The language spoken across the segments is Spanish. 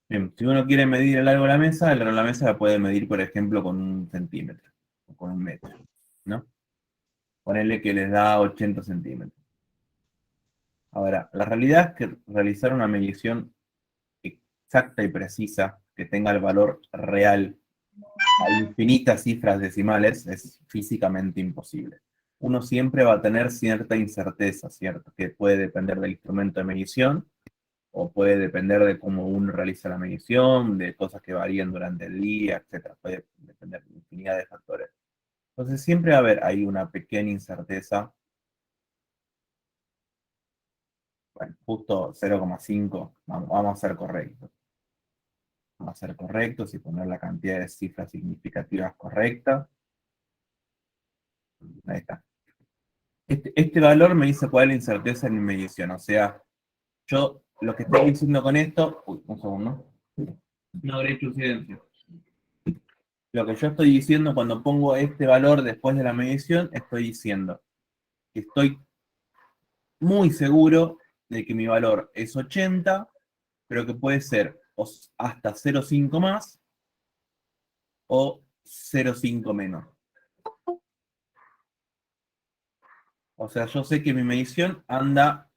Bien, si uno quiere medir el largo de la mesa, el largo de la mesa la puede medir, por ejemplo, con un centímetro o con un metro, ¿no? Ponerle que les da 80 centímetros. Ahora, la realidad es que realizar una medición exacta y precisa que tenga el valor real a infinitas cifras decimales es físicamente imposible. Uno siempre va a tener cierta incerteza, ¿cierto? Que puede depender del instrumento de medición o puede depender de cómo uno realiza la medición, de cosas que varían durante el día, etcétera. Puede depender de infinidad de factores. Entonces siempre va a haber ahí una pequeña incerteza, bueno, justo 0,5, vamos a ser correctos. Vamos a ser correctos y poner la cantidad de cifras significativas correcta. Ahí está. Este valor me dice cuál es la incerteza en mi medición. O sea, yo lo que estoy diciendo con esto, uy, un segundo, no habré hecho silencio. Lo que yo estoy diciendo cuando pongo este valor después de la medición, estoy diciendo que estoy muy seguro de que mi valor es 80, pero que puede ser hasta 0,5 más o 0,5 menos. O sea, yo sé que mi medición anda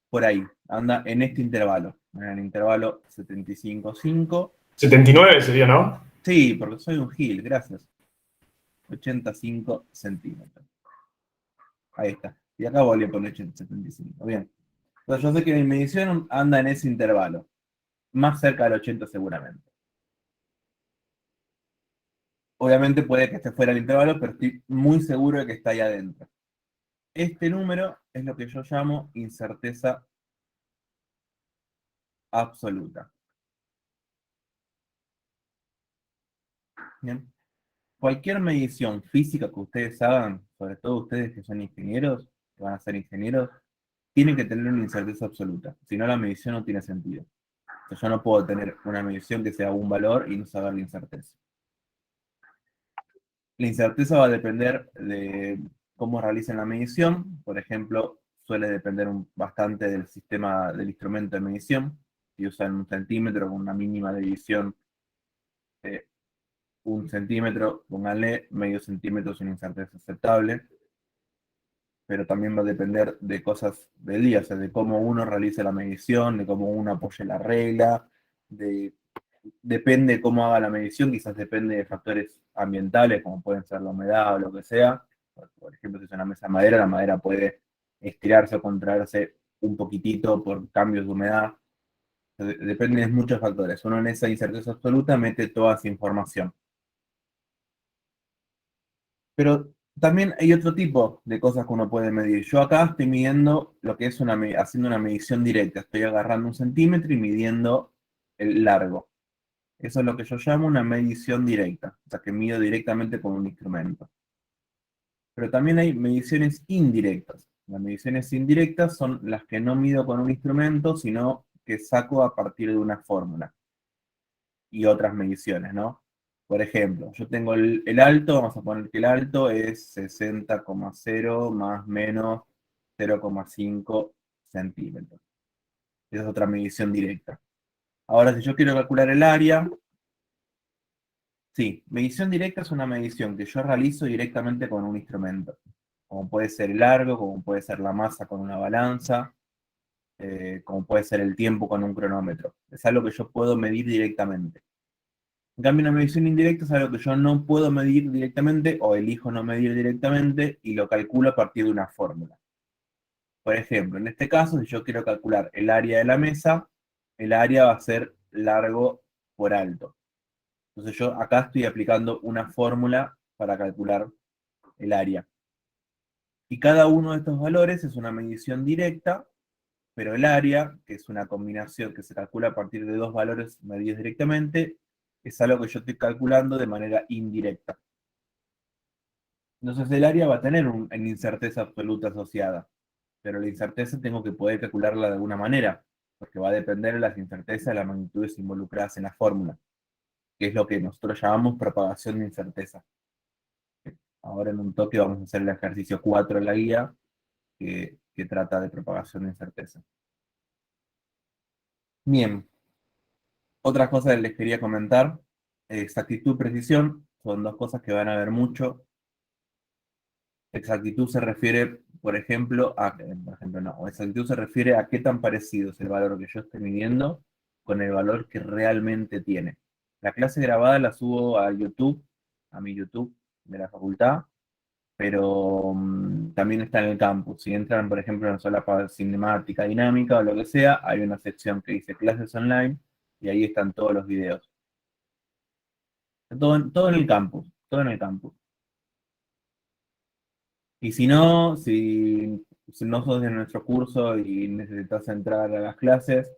por ahí, anda en este intervalo, en el intervalo 75,5. 79 sería, ¿no? Sí, porque soy un gil, gracias. 85 centímetros. Ahí está. Y acá volví a poner 75. Bien. Entonces yo sé que mi medición anda en ese intervalo. Más cerca del 80 seguramente. Obviamente puede que esté fuera del intervalo, pero estoy muy seguro de que está ahí adentro. Este número es lo que yo llamo incerteza absoluta. Bien. Cualquier medición física que ustedes hagan, sobre todo ustedes que son ingenieros, que van a ser ingenieros, tienen que tener una incerteza absoluta. Si no, la medición no tiene sentido. O sea, yo no puedo tener una medición que sea un valor y no saber la incerteza. La incerteza va a depender de cómo realicen la medición. Por ejemplo, suele depender bastante del sistema del instrumento de medición. Si usan un centímetro con una mínima división de un centímetro, pónganle medio centímetro es una incerteza aceptable, pero también va a depender de cosas del día, o sea, de cómo uno realice la medición, de cómo uno apoye la regla, depende de cómo haga la medición, quizás depende de factores ambientales, como pueden ser la humedad o lo que sea. Por ejemplo, si es una mesa de madera, la madera puede estirarse o contraerse un poquitito por cambios de humedad. Depende de muchos factores. Uno en esa incerteza absoluta mete toda esa información. Pero también hay otro tipo de cosas que uno puede medir. Yo acá estoy midiendo lo que es haciendo una medición directa. Estoy agarrando un centímetro y midiendo el largo. Eso es lo que yo llamo una medición directa, o sea, que mido directamente con un instrumento. Pero también hay mediciones indirectas. Las mediciones indirectas son las que no mido con un instrumento, sino que saco a partir de una fórmula y otras mediciones, ¿no? Por ejemplo, yo tengo el alto, vamos a poner que el alto es 60,0 más menos 0,5 centímetros. Esa es otra medición directa. Ahora, si yo quiero calcular el área, sí, medición directa es una medición que yo realizo directamente con un instrumento, como puede ser el largo, como puede ser la masa con una balanza, como puede ser el tiempo con un cronómetro. Es algo que yo puedo medir directamente. En cambio, una medición indirecta es algo que yo no puedo medir directamente o elijo no medir directamente y lo calculo a partir de una fórmula. Por ejemplo, en este caso, si yo quiero calcular el área de la mesa, el área va a ser largo por alto. Entonces yo acá estoy aplicando una fórmula para calcular el área. Y cada uno de estos valores es una medición directa, pero el área, que es una combinación que se calcula a partir de dos valores medidos directamente, es algo que yo estoy calculando de manera indirecta. Entonces el área va a tener una incerteza absoluta asociada, pero la incerteza tengo que poder calcularla de alguna manera, porque va a depender de las incertezas de las magnitudes involucradas en la fórmula, que es lo que nosotros llamamos propagación de incerteza. Ahora en un toque vamos a hacer el ejercicio 4 de la guía, que trata de propagación de incerteza. Bien, Otra cosa que les quería comentar, exactitud, precisión, son dos cosas que van a ver mucho. Exactitud se refiere, por ejemplo, no, exactitud se refiere a qué tan parecido es el valor que yo estoy midiendo con el valor que realmente tiene. La clase grabada la subo a YouTube, a mi YouTube de la facultad, pero también está en el campus. Si entran, por ejemplo, en solapa cinemática, dinámica o lo que sea, hay una sección que dice clases online y ahí están todos los videos. Todo en el campus, todo en el campus. Y si no sos de nuestro curso y necesitas entrar a las clases,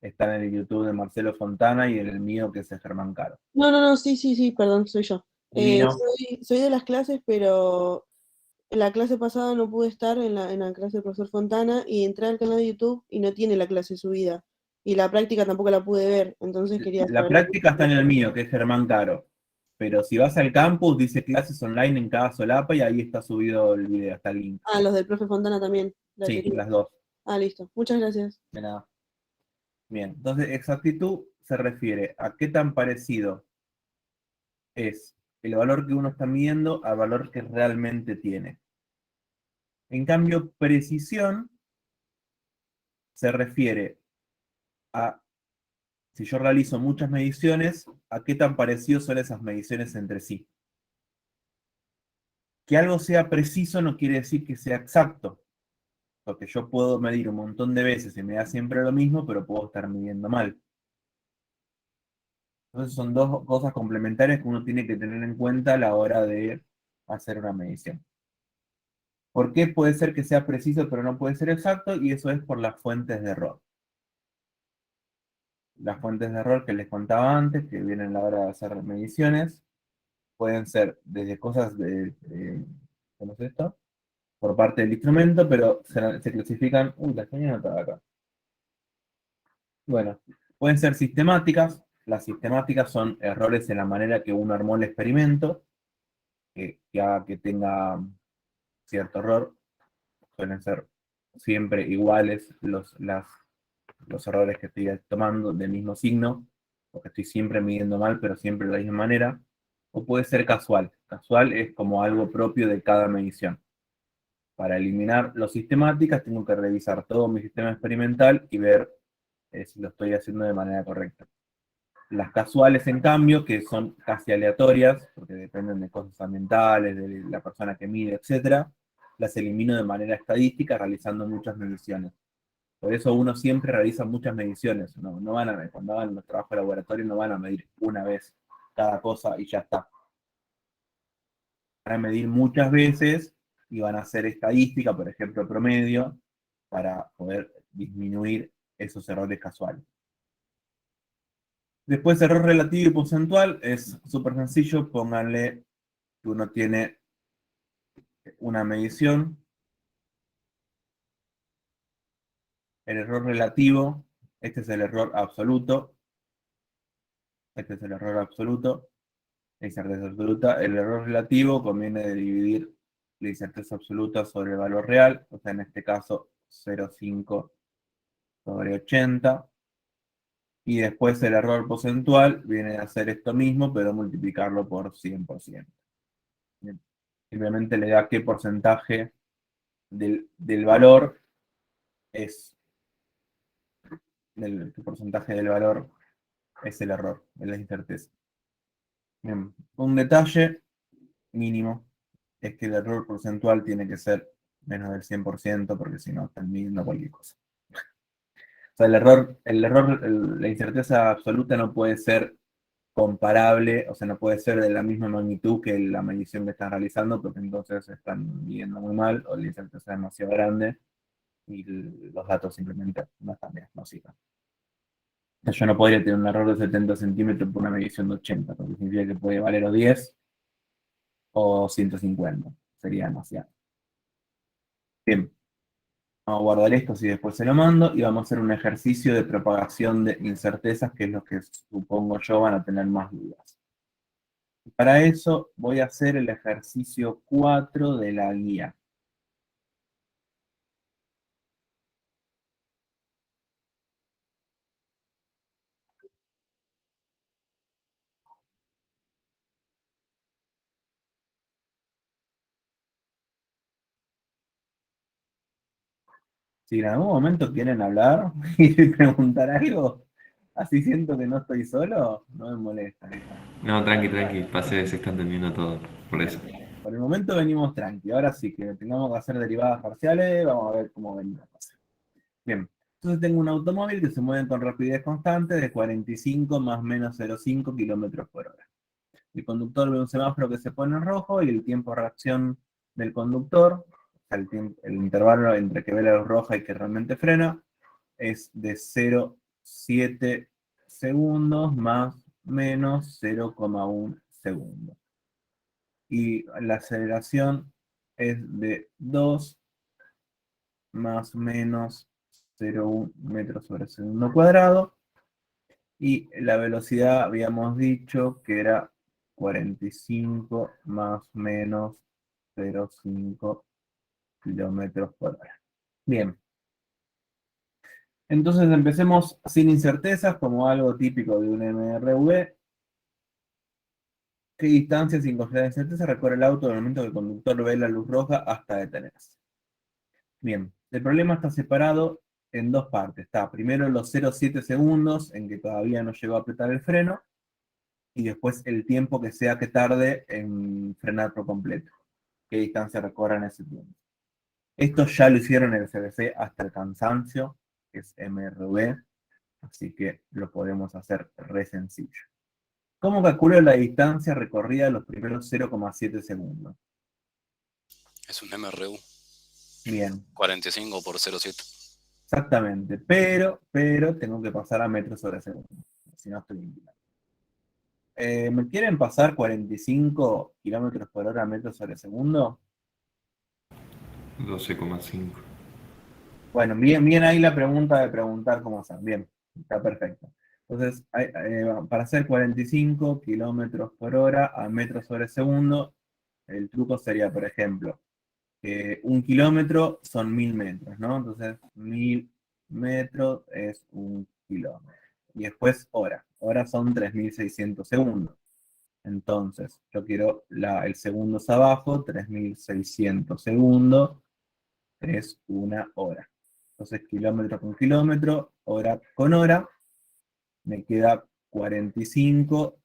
están en el YouTube de Marcelo Fontana y en el mío que es de Germán Caro. No, no, no, sí, sí, sí, perdón, soy yo. Divino. Soy de las clases, pero en la clase pasada no pude estar en la clase del profesor Fontana y entré al canal de YouTube y no tiene la clase subida. Y la práctica tampoco la pude ver, entonces quería La saber. práctica está en el mío, que es Germán Caro. Pero si vas al campus, dice clases online en cada solapa y ahí está subido el video, está el link. Ah, los del profe Fontana también, la Sí, quería. las dos. Ah, listo. Muchas gracias. De nada. Bien, entonces exactitud se refiere a qué tan parecido es el valor que uno está midiendo al valor que realmente tiene. En cambio, precisión se refiere a, si yo realizo muchas mediciones, a qué tan parecidos son esas mediciones entre sí. Que algo sea preciso no quiere decir que sea exacto, porque yo puedo medir un montón de veces y me da siempre lo mismo, pero puedo estar midiendo mal. Entonces son dos cosas complementarias que uno tiene que tener en cuenta a la hora de hacer una medición. ¿Por qué puede ser que sea preciso pero no puede ser exacto? Y eso es por las fuentes de error. Las fuentes de error que les contaba antes, que vienen a la hora de hacer mediciones, pueden ser desde cosas ¿cómo es esto? Por parte del instrumento, pero se clasifican. Uy, la señal no estaba acá. Bueno, pueden ser sistemáticas. Las sistemáticas son errores en la manera que uno armó el experimento, que haga que tenga cierto error. Suelen ser siempre iguales los errores que estoy tomando del mismo signo, porque estoy siempre midiendo mal, pero siempre de la misma manera. O puede ser casual. Casual es como algo propio de cada medición. Para eliminar los sistemáticas, tengo que revisar todo mi sistema experimental y ver si lo estoy haciendo de manera correcta. Las casuales, en cambio, que son casi aleatorias, porque dependen de cosas ambientales, de la persona que mide, etcétera, las elimino de manera estadística realizando muchas mediciones. Por eso uno siempre realiza muchas mediciones. No van a, cuando hagan los trabajos de laboratorio no van a medir una vez cada cosa y ya está. Van a medir muchas veces y van a hacer estadística, por ejemplo, promedio, para poder disminuir esos errores casuales. Después, error relativo y porcentual es súper sencillo. Pónganle que uno tiene una medición. El error relativo, este es el error absoluto. Este es el error absoluto. La incerteza absoluta. El error relativo conviene de dividir la incerteza absoluta sobre el valor real. O sea, en este caso, 0,5 sobre 80. Y después el error porcentual viene a hacer esto mismo, pero multiplicarlo por 100%. Bien. Simplemente le da qué porcentaje del valor es, qué porcentaje del valor es el error, es la incerteza. Bien. Un detalle mínimo es que el error porcentual tiene que ser menos del 100% porque si no están midiendo cualquier cosa. O sea, la incerteza absoluta no puede ser comparable, o sea, no puede ser de la misma magnitud que la medición que están realizando, porque entonces están midiendo muy mal o la incerteza es demasiado grande y los datos simplemente no están bien, no sirven. O sea, yo no podría tener un error de 70 centímetros por una medición de 80, porque significa que puede valer o 10 o 150. Sería demasiado. Bien, vamos a guardar esto y después se lo mando y vamos a hacer un ejercicio de propagación de incertezas, que es lo que supongo yo van a tener más dudas. Para eso voy a hacer el ejercicio 4 de la guía. Si en algún momento quieren hablar y preguntar algo, así siento que no estoy solo, no me molesta. No, tranqui, tranqui, pase, se está entendiendo todo, por eso. Bien. Por el momento venimos tranqui. Ahora sí que tengamos que hacer derivadas parciales, vamos a ver cómo venimos. Bien. Entonces tengo un automóvil que se mueve con rapidez constante de 45 más menos 0,5 kilómetros por hora. El conductor ve un semáforo que se pone en rojo y el tiempo de reacción del conductor, o sea, el intervalo entre que ve la luz roja y que realmente frena, es de 0,7 segundos más menos 0,1 segundos. Y la aceleración es de 2 más menos 0,1 metros sobre segundo cuadrado. Y la velocidad habíamos dicho que era 45 más menos 0,5 kilómetros por hora. Bien. Entonces empecemos sin incertezas, como algo típico de un MRV. ¿Qué distancia sin considerar incerteza recorre el auto en el momento que el conductor ve la luz roja hasta detenerse? Bien, el problema está separado en dos partes. Está primero los 0,7 segundos en que todavía no llegó a apretar el freno y después el tiempo que sea que tarde en frenar por completo. ¿Qué distancia recorre en ese tiempo? Esto ya lo hicieron en el CBC hasta el cansancio, que es MRV, así que lo podemos hacer re sencillo. ¿Cómo calculo la distancia recorrida de los primeros 0,7 segundos? Es un MRU. Bien, 45 por 0,7. exactamente, pero tengo que pasar a metros sobre segundo, si no estoy inclinado. ¿Me quieren pasar 45 kilómetros por hora a metros sobre segundo? 12,5. Bueno, bien ahí la pregunta de preguntar cómo hacer. Bien, está perfecto. Entonces, para hacer 45 kilómetros por hora a metros sobre segundo, el truco sería, por ejemplo, un kilómetro son 1000 metros, ¿no? Entonces, 1000 metros es un kilómetro. Y después hora. Hora son 3600 segundos. Entonces, yo quiero el segundos abajo, 3600 segundos es una hora. Entonces, kilómetro con kilómetro, hora con hora, me queda 45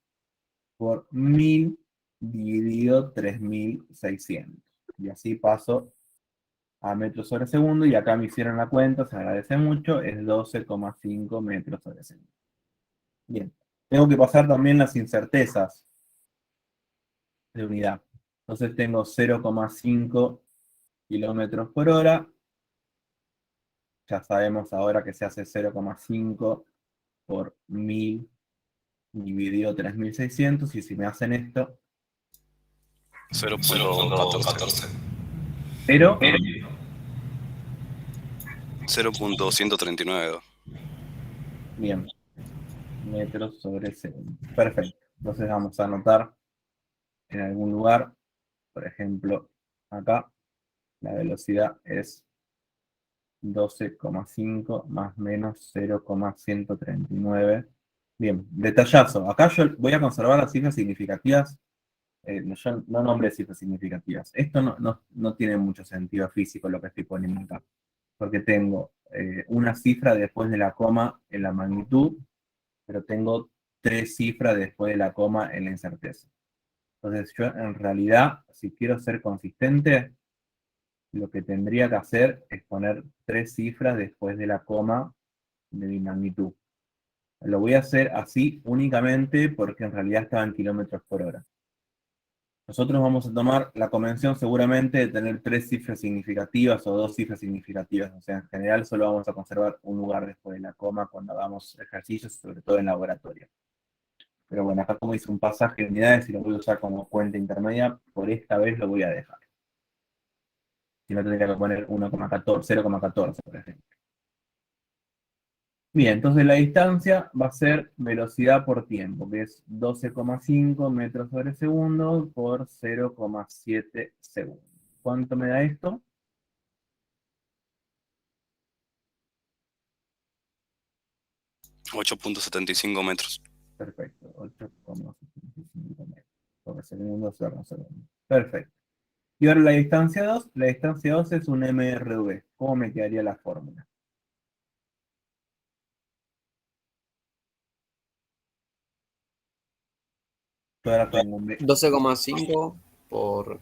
por 1000 dividido 3600. Y así paso a metros sobre segundo, y acá me hicieron la cuenta, se agradece mucho, es 12,5 metros sobre segundo. Bien, tengo que pasar también las incertezas de unidad. Entonces tengo 0,5 kilómetros por hora, ya sabemos ahora que se hace 0,5 por 1000 dividido 3600, y si me hacen esto, 0.14. pero 0.139. bien, metros sobre segundo. Perfecto. Entonces vamos a anotar en algún lugar, por ejemplo, acá, la velocidad es 12,5 más menos 0,139. Bien, detallazo. Acá yo voy a conservar las cifras significativas. Yo no nombré cifras significativas. Esto no tiene mucho sentido físico lo que estoy poniendo acá, porque tengo una cifra después de la coma en la magnitud, pero tengo tres cifras después de la coma en la incerteza. Entonces yo en realidad, si quiero ser consistente, lo que tendría que hacer es poner tres cifras después de la coma de mi magnitud. Lo voy a hacer así únicamente porque en realidad estaba en kilómetros por hora. Nosotros vamos a tomar la convención seguramente de tener tres cifras significativas o dos cifras significativas. O sea, en general solo vamos a conservar un lugar después de la coma cuando hagamos ejercicios, sobre todo en laboratorio. Pero bueno, acá como hice un pasaje de unidades y lo voy a usar como cuenta intermedia, por esta vez lo voy a dejar. Si no, tendría que poner 1,14, 0,14, por ejemplo. Bien, entonces la distancia va a ser velocidad por tiempo, que es 12,5 metros sobre segundo por 0,7 segundos. ¿Cuánto me da esto? 8.75 metros. Perfecto, 8,75 metros por segundo sobre segundo. Perfecto. Y ahora la distancia 2 es un MRV. ¿Cómo me quedaría la fórmula? Yo ahora tengo un 12,5 por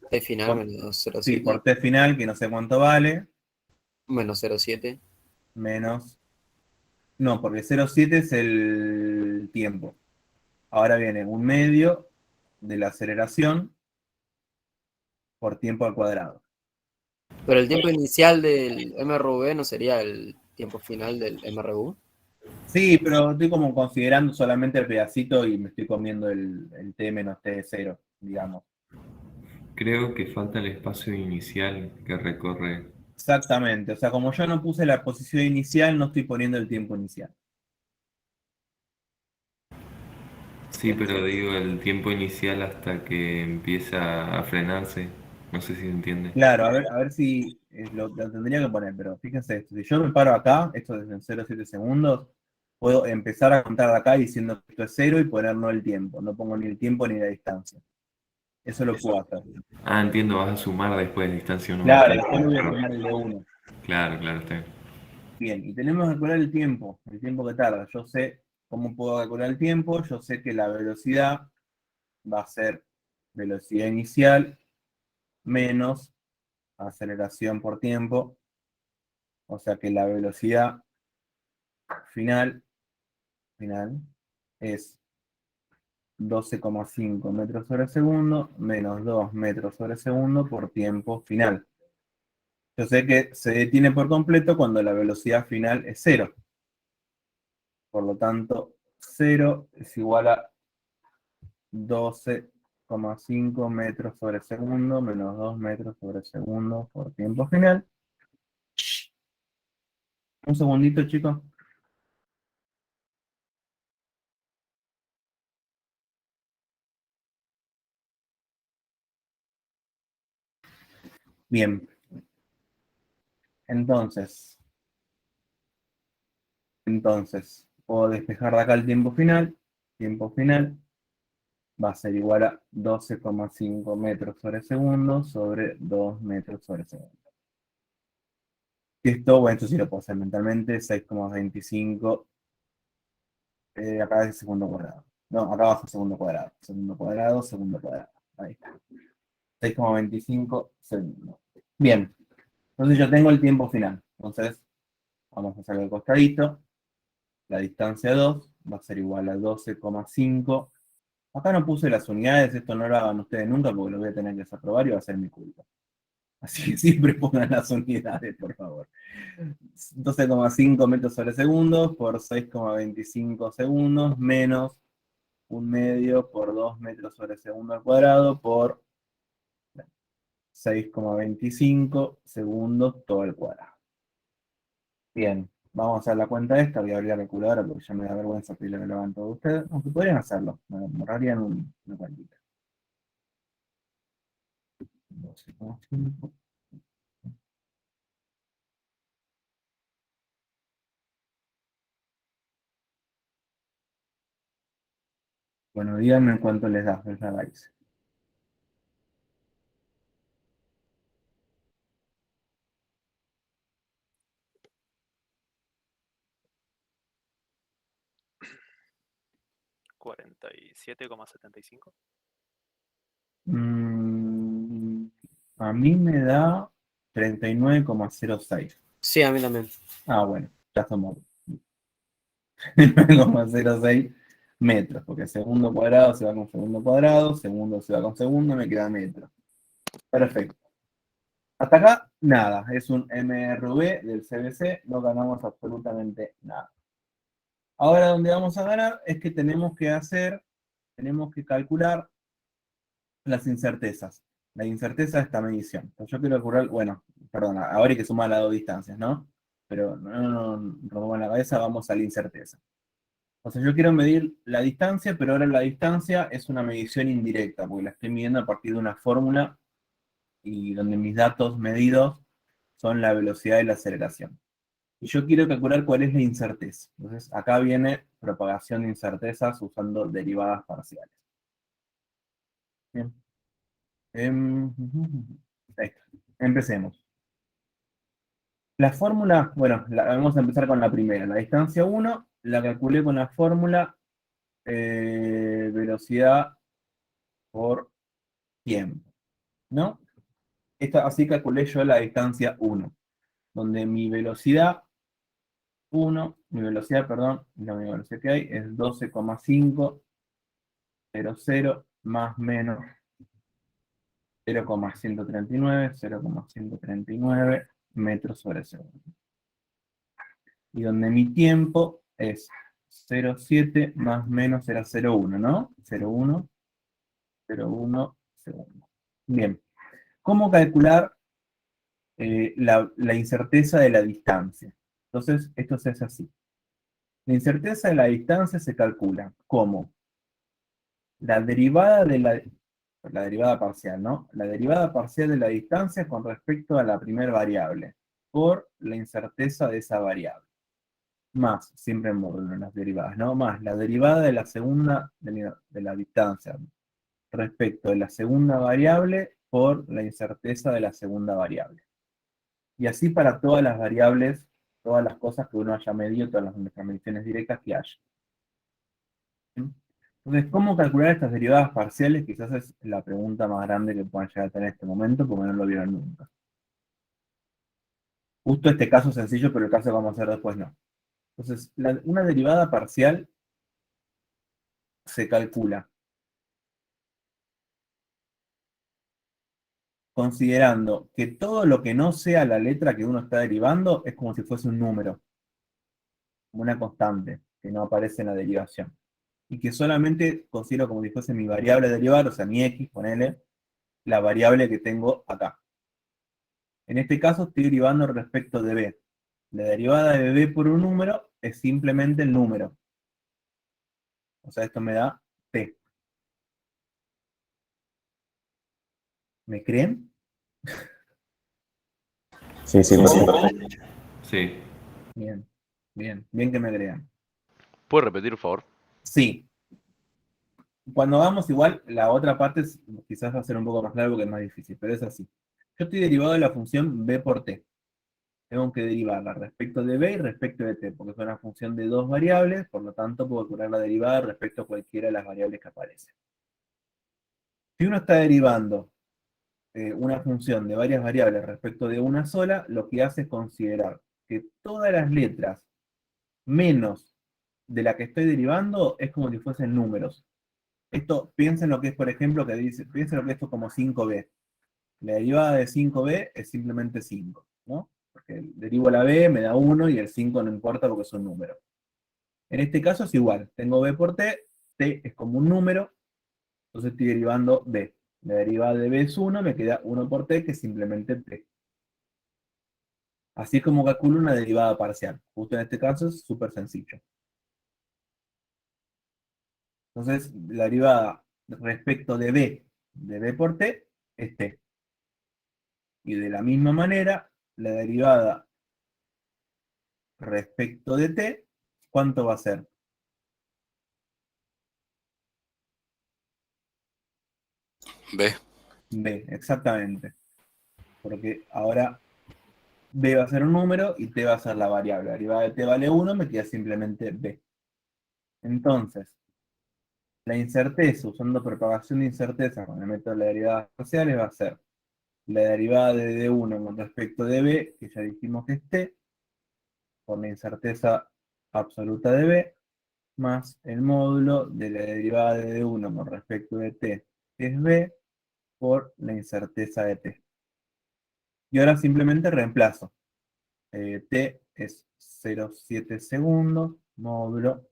T final por- menos sí, 0,7 por T final, que no sé cuánto vale, menos 0,7. menos... No, porque 0,7 es el tiempo. Ahora viene un medio de la aceleración por tiempo al cuadrado. Pero el tiempo inicial del MRV no sería el tiempo final del MRU. Sí, pero estoy como considerando solamente el pedacito y me estoy comiendo el T menos T de 0, digamos. Creo que falta el espacio inicial que recorre. Exactamente, o sea, como yo no puse la posición inicial, no estoy poniendo el tiempo inicial. Sí, pero digo el tiempo inicial hasta que empieza a frenarse. No sé si se entiende. Claro, a ver si lo tendría que poner, pero fíjense esto, si yo me paro acá, esto es en 0,7 segundos, puedo empezar a contar de acá diciendo que esto es 0 y poner no el tiempo, no pongo ni el tiempo ni la distancia. Eso lo puedo hacer. Ah, entiendo, vas a sumar después de distancia 1 más Claro, T. después le voy a sumar el de 1. Claro, claro, está bien. Bien, y tenemos que calcular el tiempo que tarda. Yo sé cómo puedo calcular el tiempo, yo sé que la velocidad va a ser velocidad inicial menos aceleración por tiempo, o sea que la velocidad final es 12,5 metros sobre segundo menos 2 metros sobre segundo por tiempo final. Yo sé que se detiene por completo cuando la velocidad final es 0. Por lo tanto, 0 es igual a 12,5 metros sobre segundo menos 2 metros sobre segundo por tiempo final. Un segundito, chicos. Bien. Entonces, puedo despejar de acá el tiempo final. Tiempo final va a ser igual a 12,5 metros sobre segundo sobre 2 metros sobre segundo. Y esto, bueno, esto sí lo puedo hacer mentalmente, 6,25, acá es segundo cuadrado. No, acá abajo segundo cuadrado. Segundo cuadrado, segundo cuadrado. Ahí está. 6,25 segundos. Bien, entonces yo tengo el tiempo final. Entonces, vamos a sacar el costadito. La distancia 2 va a ser igual a 12,5. Acá no puse las unidades, esto no lo hagan ustedes nunca porque lo voy a tener que desaprobar y va a ser mi culpa. Así que siempre pongan las unidades, por favor. 12,5 metros sobre segundo por 6,25 segundos menos un medio por 2 metros sobre segundo al cuadrado por 6,25 segundos todo el cuadrado. Bien, vamos a hacer la cuenta esta, voy a abrir la calculadora porque ya me da vergüenza pedirle que lo hagan todos ustedes, aunque podrían hacerlo, me ahorrarían una cuantita. 12,5. Bueno, díganme en cuánto les da esa raíz. ¿47,75? Mm, a mí me da 39,06. Sí, a mí también. Ah, bueno, ya somos 39,06 metros, porque segundo cuadrado se va con segundo cuadrado, segundo se va con segundo, me queda metro. Perfecto. Hasta acá, nada, es un MRV del CBC, no ganamos absolutamente nada. Ahora donde vamos a ganar es que tenemos que calcular las incertezas. La incerteza de esta medición. Pues yo quiero calcular, bueno, perdón, ahora hay que sumar las dos distancias, ¿no? Pero no rompamos la cabeza, vamos a la incerteza. O sea, yo quiero medir la distancia, pero ahora la distancia es una medición indirecta, porque la estoy midiendo a partir de una fórmula y donde mis datos medidos son la velocidad y la aceleración. Y yo quiero calcular cuál es la incerteza. Entonces, acá viene propagación de incertezas usando derivadas parciales. Bien. Ahí está. Empecemos. La fórmula, bueno, vamos a empezar con la primera. La distancia 1 la calculé con la fórmula velocidad por tiempo, ¿no? Así calculé yo la distancia 1, donde mi velocidad mi velocidad, perdón, no, mi velocidad que hay es 12,500 más menos 0,139 metros sobre segundo. Y donde mi tiempo es 0,7 más menos era 0,1, ¿no? 0,1 segundos. Bien. ¿Cómo calcular la incerteza de la distancia? Entonces, esto se hace así. La incerteza de la distancia se calcula como la derivada parcial, ¿no? La derivada parcial de la distancia con respecto a la primera variable, por la incerteza de esa variable. Más, siempre en módulo en las derivadas, ¿no? Más la derivada de la segunda, de la distancia respecto de la segunda variable por la incerteza de la segunda variable. Y así para todas las variables, todas las cosas que uno haya medido, todas las mediciones directas que haya. Entonces, ¿cómo calcular estas derivadas parciales? Quizás es la pregunta más grande que puedan llegar a tener en este momento, porque no lo vieron nunca. Justo este caso es sencillo, pero el caso que vamos a hacer después no. Entonces, una derivada parcial se calcula considerando que todo lo que no sea la letra que uno está derivando es como si fuese un número, como una constante, que no aparece en la derivación. Y que solamente considero como si fuese mi variable a derivar, o sea, mi x, ponele, la variable que tengo acá. En este caso estoy derivando respecto de b. La derivada de b por un número es simplemente el número. O sea, esto me da p. ¿Me creen? Sí, perfecto. Sí. Bien, bien, bien que me crean. ¿Puedes repetir, por favor? Sí. Cuando hagamos igual, la otra parte quizás va a ser un poco más largo porque es más difícil, pero es así. Yo estoy derivado de la función b por t. Tengo que derivarla respecto de b y respecto de t, porque es una función de dos variables, por lo tanto puedo calcular la derivada respecto a cualquiera de las variables que aparecen. Si uno está derivando una función de varias variables respecto de una sola, lo que hace es considerar que todas las letras menos de la que estoy derivando es como si fuesen números. Esto, piensen lo que es, por ejemplo, piensen lo que es esto como 5b. La derivada de 5b es simplemente 5, ¿no? Porque derivo la b, me da 1 y el 5 no importa porque es un número. En este caso es igual, tengo b por t, t es como un número, entonces estoy derivando b. La derivada de b es 1, me queda 1 por t, que es simplemente t. Así es como calculo una derivada parcial. Justo en este caso es súper sencillo. Entonces, la derivada respecto de b por t, es t. Y de la misma manera, la derivada respecto de t, ¿cuánto va a ser? B. B, exactamente. Porque ahora b va a ser un número y t va a ser la variable. La derivada de t vale 1, me queda simplemente b. Entonces, la incerteza, usando propagación de incerteza con el método de las derivadas parciales, va a ser la derivada de d1 con respecto de b, que ya dijimos que es t, por la incerteza absoluta de b, más el módulo de la derivada de d1 con respecto de t, que es b, por la incerteza de t. Y ahora simplemente reemplazo. T es 0,7 segundos, módulo.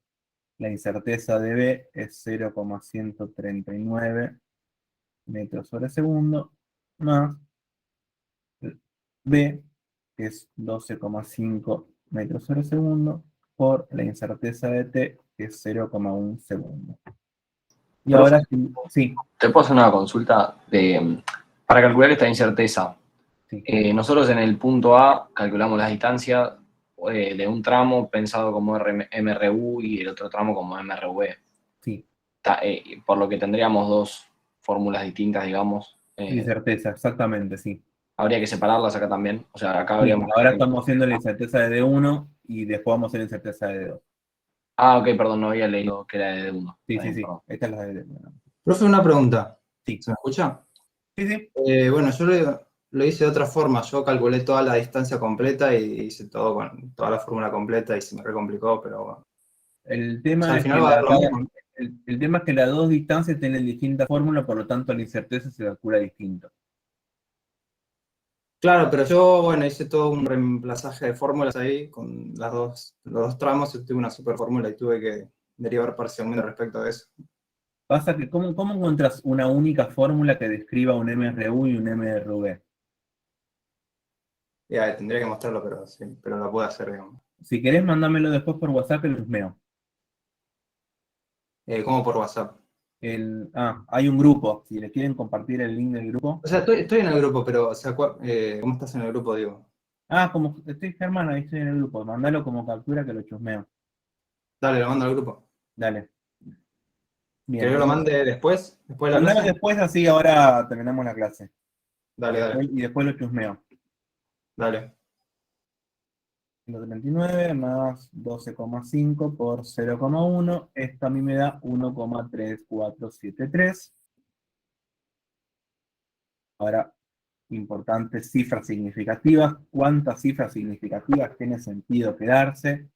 La incerteza de b es 0,139 metros sobre segundo, más b, que es 12,5 metros sobre segundo, por la incerteza de t, que es 0,1 segundo. Y ahora sí. Te puedo hacer una consulta para calcular esta incerteza. Sí. Nosotros en el punto A calculamos las distancias de un tramo pensado como MRU y el otro tramo como MRV. Sí. Por lo que tendríamos dos fórmulas distintas, digamos, Incerteza, exactamente, sí. Habría que separarlas acá también. O sea, acá Sí, habríamos... ahora estamos haciendo la incerteza de D1 y después vamos a hacer la incerteza de D2. Ah, ok, perdón, no había leído que era de D1. Sí, Está sí, bien, sí. perdón. Esta es la de D1. Profe, una pregunta. Sí. ¿Se me escucha? Sí, sí. Bueno, yo lo hice de otra forma. Yo calculé toda la distancia completa y hice todo con toda la fórmula completa y se me recomplicó, pero bueno. El O sea, tema al es final que va a dar lo mismo. el tema es que las dos distancias tienen distintas fórmulas, por lo tanto la incerteza se calcula distinto. Claro, pero yo, bueno, hice todo un reemplazaje de fórmulas ahí con los dos tramos y tuve una super fórmula y tuve que derivar parcialmente respecto a eso. Pasa que, ¿cómo encuentras una única fórmula que describa un MRU y un MRV? Ya, tendría que mostrarlo, pero sí, pero lo puedo hacer, digamos. Si querés, mándamelo después por WhatsApp y lo chusmeo. Como por WhatsApp. Hay un grupo. Si le quieren compartir el link del grupo. O sea, estoy en el grupo, pero, o sea, ¿cómo estás en el grupo, digo? Como estoy Germán, ahí estoy en el grupo. Mándalo como captura que lo chusmeo. Dale, lo mando al grupo. Dale. Bien. ¿Querés que lo mande después? ¿Después de la Mandalo clase? después, así ahora terminamos la clase. Dale, dale. Y después lo chusmeo. Dale. 139 más 12,5 por 0,1. Esto a mí me da 1,3473. Ahora, importantes cifras significativas. ¿Cuántas cifras significativas tiene sentido quedarse?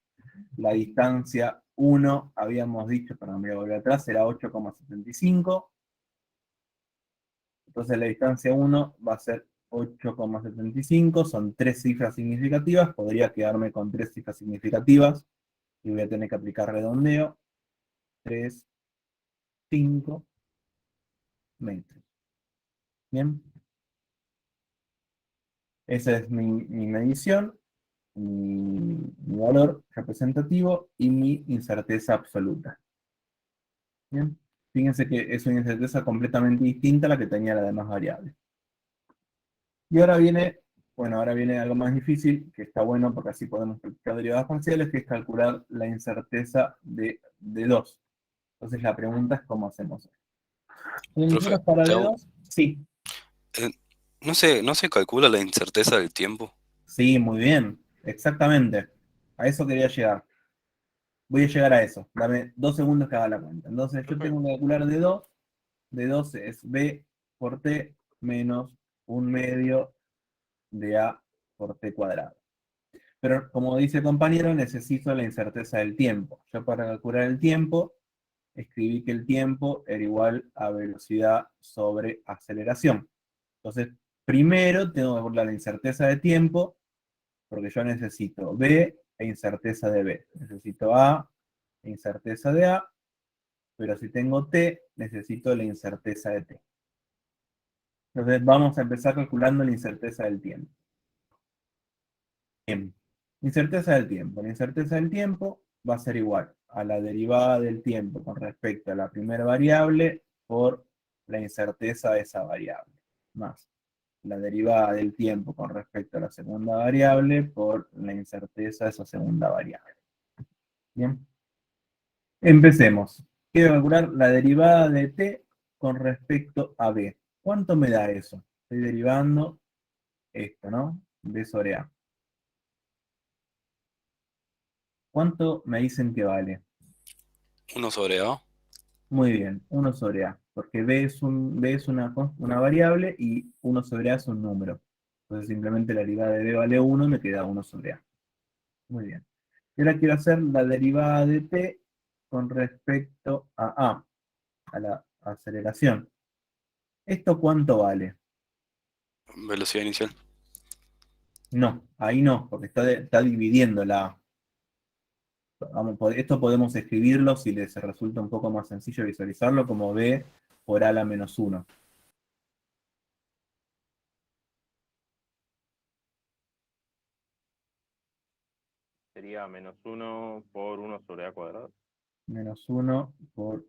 La distancia 1, habíamos dicho, perdón, voy a volver atrás, era 8,75. Entonces la distancia 1 va a ser 8,75, son tres cifras significativas, podría quedarme con tres cifras significativas, y voy a tener que aplicar redondeo, 3, 5 metros. Bien. Esa es mi medición, mi valor representativo y mi incerteza absoluta. Bien. Fíjense que es una incerteza completamente distinta a la que tenía la demás variables. Y ahora viene algo más difícil, que está bueno porque así podemos practicar derivadas parciales, que es calcular la incerteza de D2. Entonces la pregunta es cómo hacemos eso. Profe, Para te hago- D2? Sí. ¿no se calcula la incerteza del tiempo? Sí, muy bien. Exactamente. A eso quería llegar. Voy a llegar a eso. Dame 2 segundos que haga la cuenta. Entonces yo tengo que calcular D2. D2 es B por T menos 1/2 de A por T cuadrado. Pero como dice el compañero, necesito la incerteza del tiempo. Yo para calcular el tiempo, escribí que el tiempo era igual a velocidad sobre aceleración. Entonces, primero tengo que calcular la incerteza de tiempo, porque yo necesito B e incerteza de B. Necesito A e incerteza de A, pero si tengo T, necesito la incerteza de T. Entonces, vamos a empezar calculando la incerteza del tiempo. Bien. Incerteza del tiempo. La incerteza del tiempo va a ser igual a la derivada del tiempo con respecto a la primera variable por la incerteza de esa variable, más la derivada del tiempo con respecto a la segunda variable por la incerteza de esa segunda variable. Bien. Empecemos. Quiero calcular la derivada de t con respecto a b. ¿Cuánto me da eso? Estoy derivando esto, ¿no? B sobre a. ¿Cuánto me dicen que vale? 1 sobre A. Muy bien, 1 sobre a, porque b es una variable y 1 sobre a es un número. Entonces simplemente la derivada de b vale 1 y me queda 1 sobre a. Muy bien. Y ahora quiero hacer la derivada de t con respecto a la aceleración. ¿Esto cuánto vale? Velocidad inicial. No, ahí no, porque está dividiendo la a. Esto podemos escribirlo si les resulta un poco más sencillo visualizarlo como b por a la menos 1. Sería menos 1 por 1 sobre a cuadrado. Menos 1 por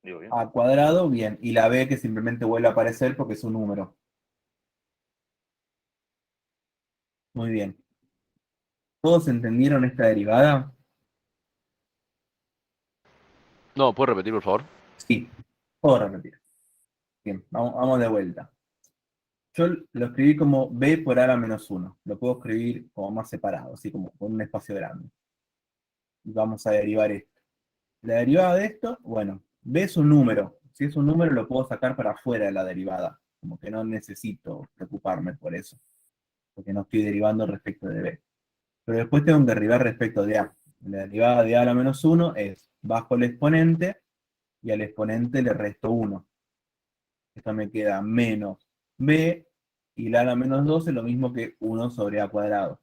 Digo bien. a cuadrado, bien. Y la b que simplemente vuelve a aparecer porque es un número. Muy bien. ¿Todos entendieron esta derivada? No, ¿puedes repetir, por favor? Sí. Puedo repetir. Bien, vamos de vuelta. Yo lo escribí como b por a la menos 1. Lo puedo escribir como más separado, así como con un espacio grande. Y vamos a derivar esto. La derivada de esto, bueno, b es un número. Si es un número lo puedo sacar para afuera de la derivada. Como que no necesito preocuparme por eso. Porque no estoy derivando respecto de b. Pero después tengo que derivar respecto de a. La derivada de a a la menos 1 es bajo el exponente y al exponente le resto 1. Esto me queda menos b y la a la menos 2 es lo mismo que 1 sobre a cuadrado.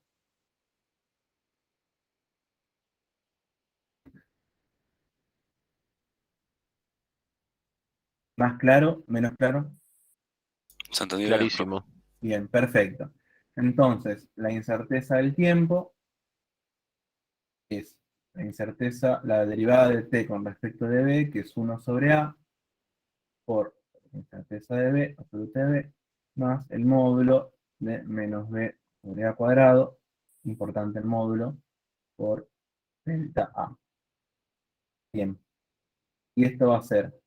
¿Más claro? ¿Menos claro? ¿Se entendió bien, profe? Clarísimo. Bien, perfecto. Entonces, la incerteza del tiempo es la incerteza, la derivada de t con respecto de b, que es 1 sobre a, por la incerteza de b, absoluta de b, más el módulo de menos b sobre a cuadrado, importante el módulo, por delta a. Bien. Y esto va a ser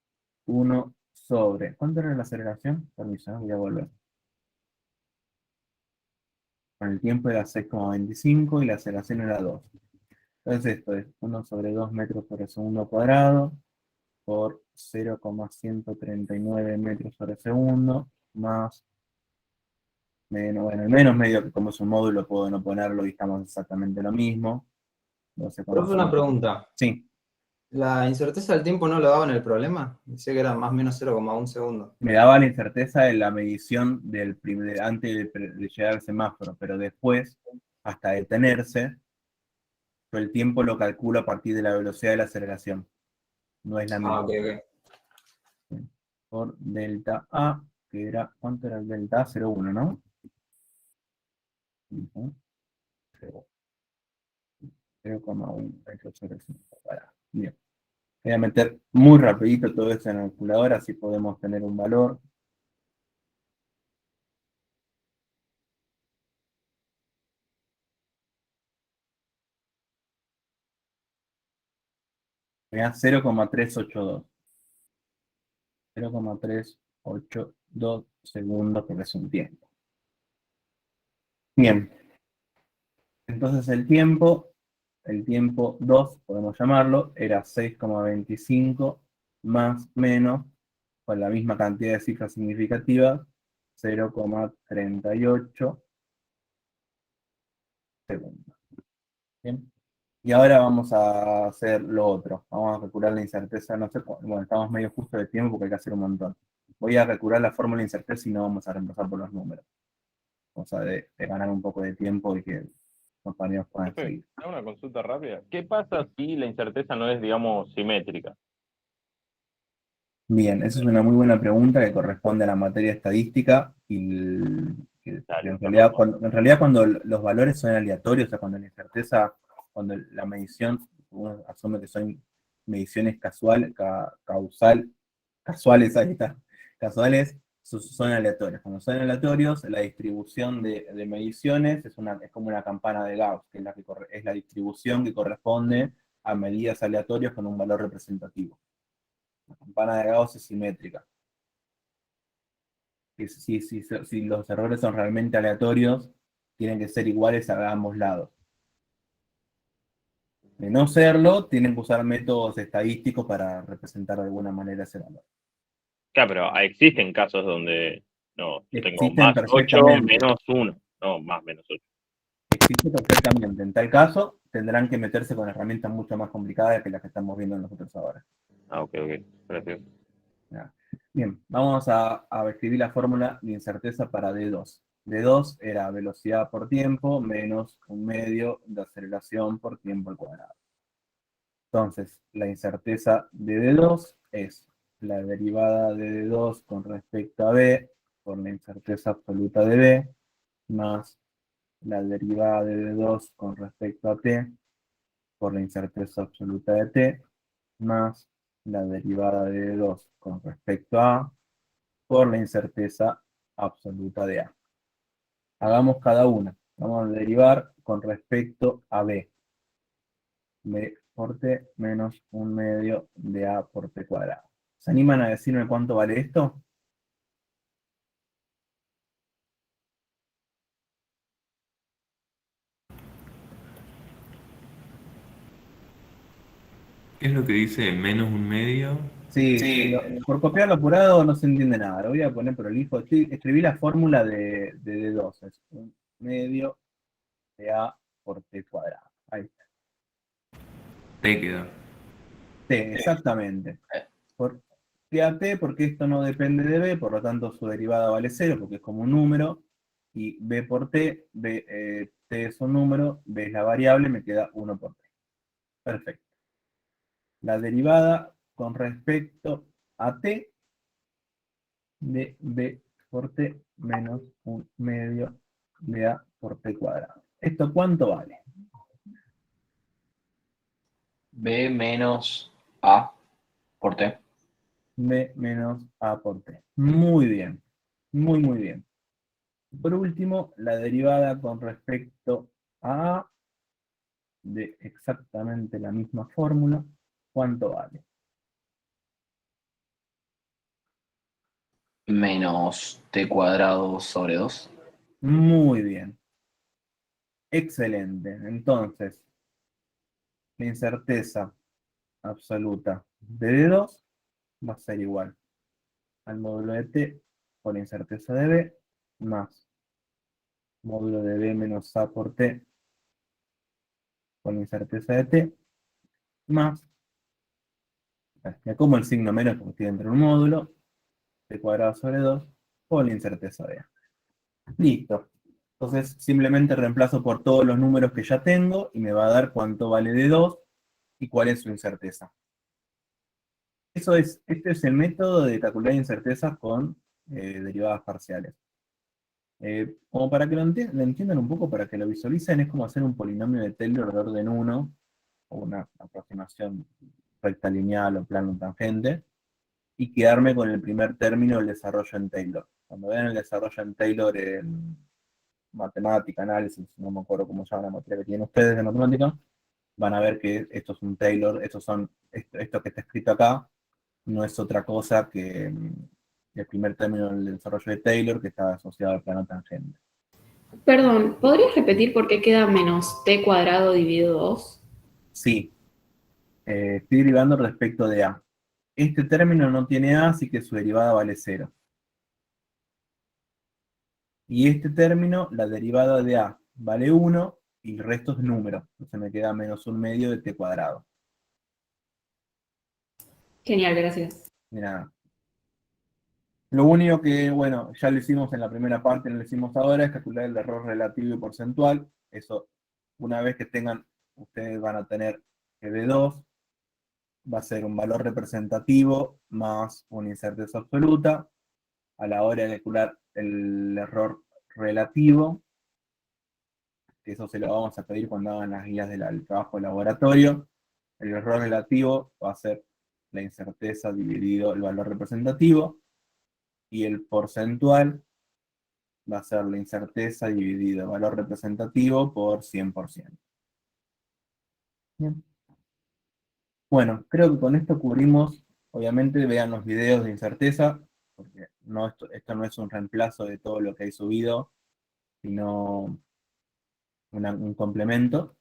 1 sobre... ¿Cuánto era la aceleración? Permiso, voy a volver. Con el tiempo era 6,25 y la aceleración era 2. Entonces esto es 1 sobre 2 metros por segundo cuadrado por 0,139 metros por segundo más menos, bueno, el menos medio que como es un módulo puedo no ponerlo y estamos exactamente lo mismo. Profe, una pregunta. Sí. ¿La incerteza del tiempo no lo daba en el problema? Dice que era más o menos 0,1 segundo. Me daba la incerteza de la medición antes de llegar al semáforo, pero después, hasta detenerse, yo el tiempo lo calculo a partir de la velocidad de la aceleración. No es la misma. Ah, ok. Por delta A, que era, ¿cuánto era el delta A? 0,1, ¿no? 0,1 metros sobre segundo. Bien. Voy a meter muy rapidito todo esto en la calculadora, así podemos tener un valor. Me da 0,382. 0,382 segundos, porque es un tiempo. Bien. Entonces el tiempo 2, podemos llamarlo, era 6,25 más menos, con la misma cantidad de cifras significativas, 0,38 segundos. Bien. Y ahora vamos a hacer lo otro. Vamos a calcular la incerteza, no sé, bueno, estamos medio justo de tiempo porque hay que hacer un montón. Voy a calcular la fórmula de incerteza y no vamos a reemplazar por los números. Cosa de ganar un poco de tiempo y que los compañeros puedan Profe, seguir. hago una consulta rápida. ¿Qué pasa si la incerteza no es, digamos, simétrica? Bien, esa es una muy buena pregunta que corresponde a la materia estadística y que Dale, en perdón. realidad cuando los valores son aleatorios, o sea, cuando la incerteza, cuando la medición, uno asume que son mediciones casuales, ahí está, casuales, son aleatorios. Cuando son aleatorios, la distribución de mediciones es como una campana de Gauss, que es la distribución que corresponde a medidas aleatorias con un valor representativo. La campana de Gauss es simétrica. Si los errores son realmente aleatorios, tienen que ser iguales a ambos lados. De no serlo, tienen que usar métodos estadísticos para representar de alguna manera ese valor. Claro, pero existen casos donde no, yo tengo Existen más 8 perfectamente. menos 1. No, más menos 8. Existe perfectamente. En tal caso, tendrán que meterse con herramientas mucho más complicadas que las que estamos viendo nosotros ahora. Ah, ok, gracias. Bien, vamos a escribir la fórmula de incerteza para D2. D2 era velocidad por tiempo menos un medio de aceleración por tiempo al cuadrado. Entonces, la incerteza de D2 es la derivada de D2 con respecto a B por la incerteza absoluta de B más la derivada de D2 con respecto a T por la incerteza absoluta de T más la derivada de D2 con respecto a A por la incerteza absoluta de A. Hagamos cada una. Vamos a derivar con respecto a B. B por T menos un medio de A por T cuadrado. ¿Se animan a decirme cuánto vale esto? ¿Qué es lo que dice menos un medio? Sí, por copiarlo apurado no se entiende nada. Lo voy a poner prolijo. Escribí la fórmula de D2. Es un medio de A por T cuadrado. Ahí está. Te queda. T, exactamente. Por T a T, porque esto no depende de B, por lo tanto su derivada vale 0, porque es como un número. Y B por T, T es un número, B es la variable, me queda 1 por T. Perfecto. La derivada con respecto a T de B por T menos un medio de A por T cuadrado. ¿Esto cuánto vale? B menos A por T. B menos A por T. Muy bien. Muy bien. Por último, la derivada con respecto a A de exactamente la misma fórmula. ¿Cuánto vale? Menos T cuadrado sobre 2. Muy bien. Excelente. Entonces, la incerteza absoluta de D2 va a ser igual al módulo de T por la incerteza de B más módulo de B menos A por T por la incerteza de T más, ya como el signo menos porque estoy dentro de un módulo, T cuadrado sobre 2 por la incerteza de A. Listo. Entonces simplemente reemplazo por todos los números que ya tengo y me va a dar cuánto vale D2 y cuál es su incerteza. Este es el método de calcular incertezas con derivadas parciales. Como para que lo entiendan un poco, para que lo visualicen, es como hacer un polinomio de Taylor de orden 1, o una aproximación rectilineal o plano tangente, y quedarme con el primer término del desarrollo en Taylor. Cuando vean el desarrollo en Taylor en matemática, análisis, no me acuerdo cómo se llama la materia que tienen ustedes de matemática, van a ver que esto es un Taylor, esto que está escrito acá, no es otra cosa que el primer término del desarrollo de Taylor que está asociado al plano tangente. Perdón, ¿podrías repetir por qué queda menos t cuadrado dividido 2? Sí, estoy derivando respecto de A. Este término no tiene A, así que su derivada vale 0. Y este término, la derivada de A vale 1 y el resto es número. Entonces me queda menos un medio de T cuadrado. Genial, gracias. De nada. Lo único que, bueno, ya lo hicimos en la primera parte, no lo hicimos ahora, es calcular el error relativo y porcentual. Eso, una vez que tengan, ustedes van a tener que B2 va a ser un valor representativo más una incerteza absoluta. A la hora de calcular el error relativo, que eso se lo vamos a pedir cuando hagan las guías del trabajo de laboratorio, el error relativo va a ser la incerteza dividido el valor representativo, y el porcentual va a ser la incerteza dividido el valor representativo por 100%. Bien. Bueno, creo que con esto cubrimos, obviamente vean los videos de incerteza, porque esto no es un reemplazo de todo lo que hay subido, sino un complemento.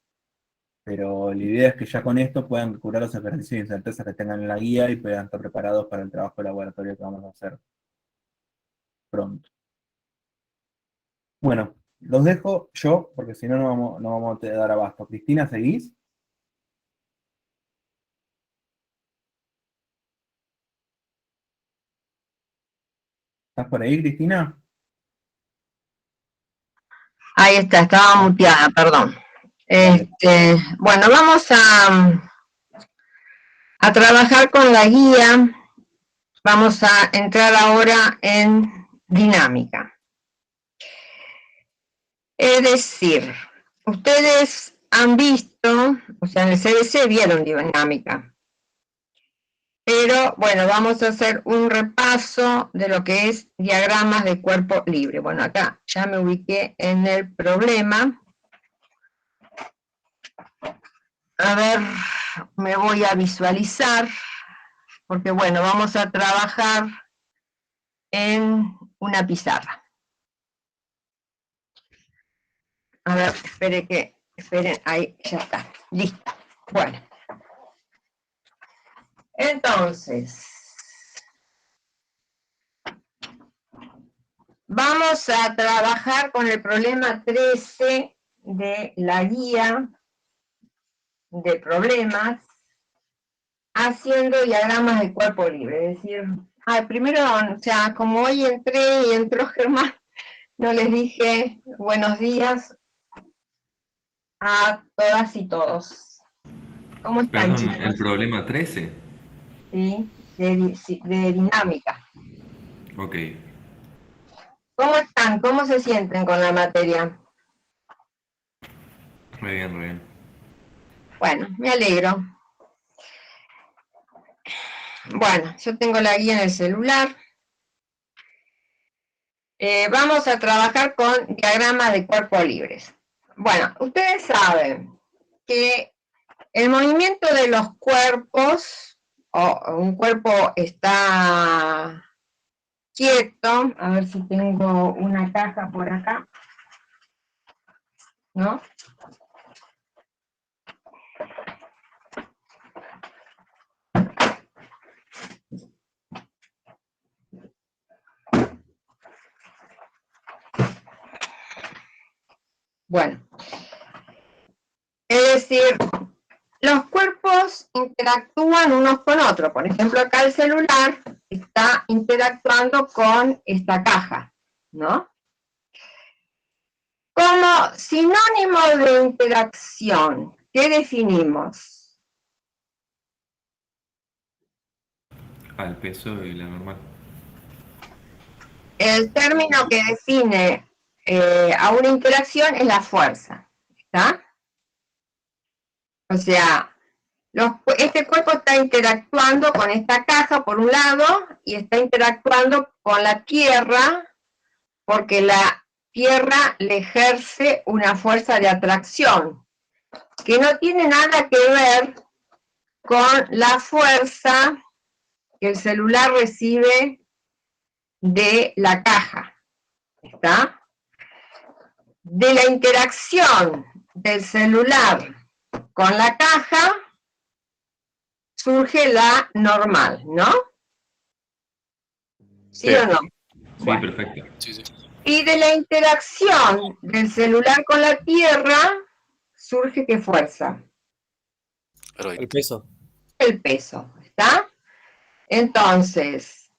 Pero la idea es que ya con esto puedan curar los ejercicios de incerteza que tengan en la guía y puedan estar preparados para el trabajo de laboratorio que vamos a hacer pronto. Bueno, los dejo yo, porque si no, no vamos a dar abasto. Cristina, ¿seguís? ¿Estás por ahí, Cristina? Ahí está, estaba muteada, perdón. Bueno, vamos a trabajar con la guía. Vamos a entrar ahora en dinámica. Es decir, ustedes han visto, o sea, en el CBC vieron dinámica. Pero, bueno, vamos a hacer un repaso de lo que es diagramas de cuerpo libre. Bueno, acá ya me ubiqué en el problema. A ver, me voy a visualizar, porque, bueno, vamos a trabajar en una pizarra. A ver, esperen, ahí ya está, listo. Bueno. Entonces, vamos a trabajar con el problema 13 de la guía de problemas haciendo diagramas de cuerpo libre. Es decir, primero, o sea, como hoy entré y entró Germán, no les dije buenos días a todas y todos. ¿Cómo están, Perdón, chicos? el problema 13. Sí, de dinámica. Ok. ¿Cómo están? ¿Cómo se sienten con la materia? Muy bien, muy bien. Bueno, me alegro. Bueno, yo tengo la guía en el celular. Vamos a trabajar con diagramas de cuerpo libres. Bueno, ustedes saben que el movimiento de los cuerpos, o un cuerpo está quieto, a ver si tengo una caja por acá, ¿no? Bueno, es decir, los cuerpos interactúan unos con otros. Por ejemplo, acá el celular está interactuando con esta caja, ¿no? Como sinónimo de interacción, ¿qué definimos? Al peso y la normal. El término que define a una interacción es la fuerza, ¿está? O sea, este cuerpo está interactuando con esta caja por un lado y está interactuando con la Tierra porque la Tierra le ejerce una fuerza de atracción que no tiene nada que ver con la fuerza que el celular recibe de la caja, ¿está? De la interacción del celular con la caja surge la normal, ¿no? ¿Sí o no? Sí, Bueno. perfecto. Sí, sí. Y de la interacción del celular con la Tierra surge ¿qué fuerza? El peso. El peso, ¿está? Entonces,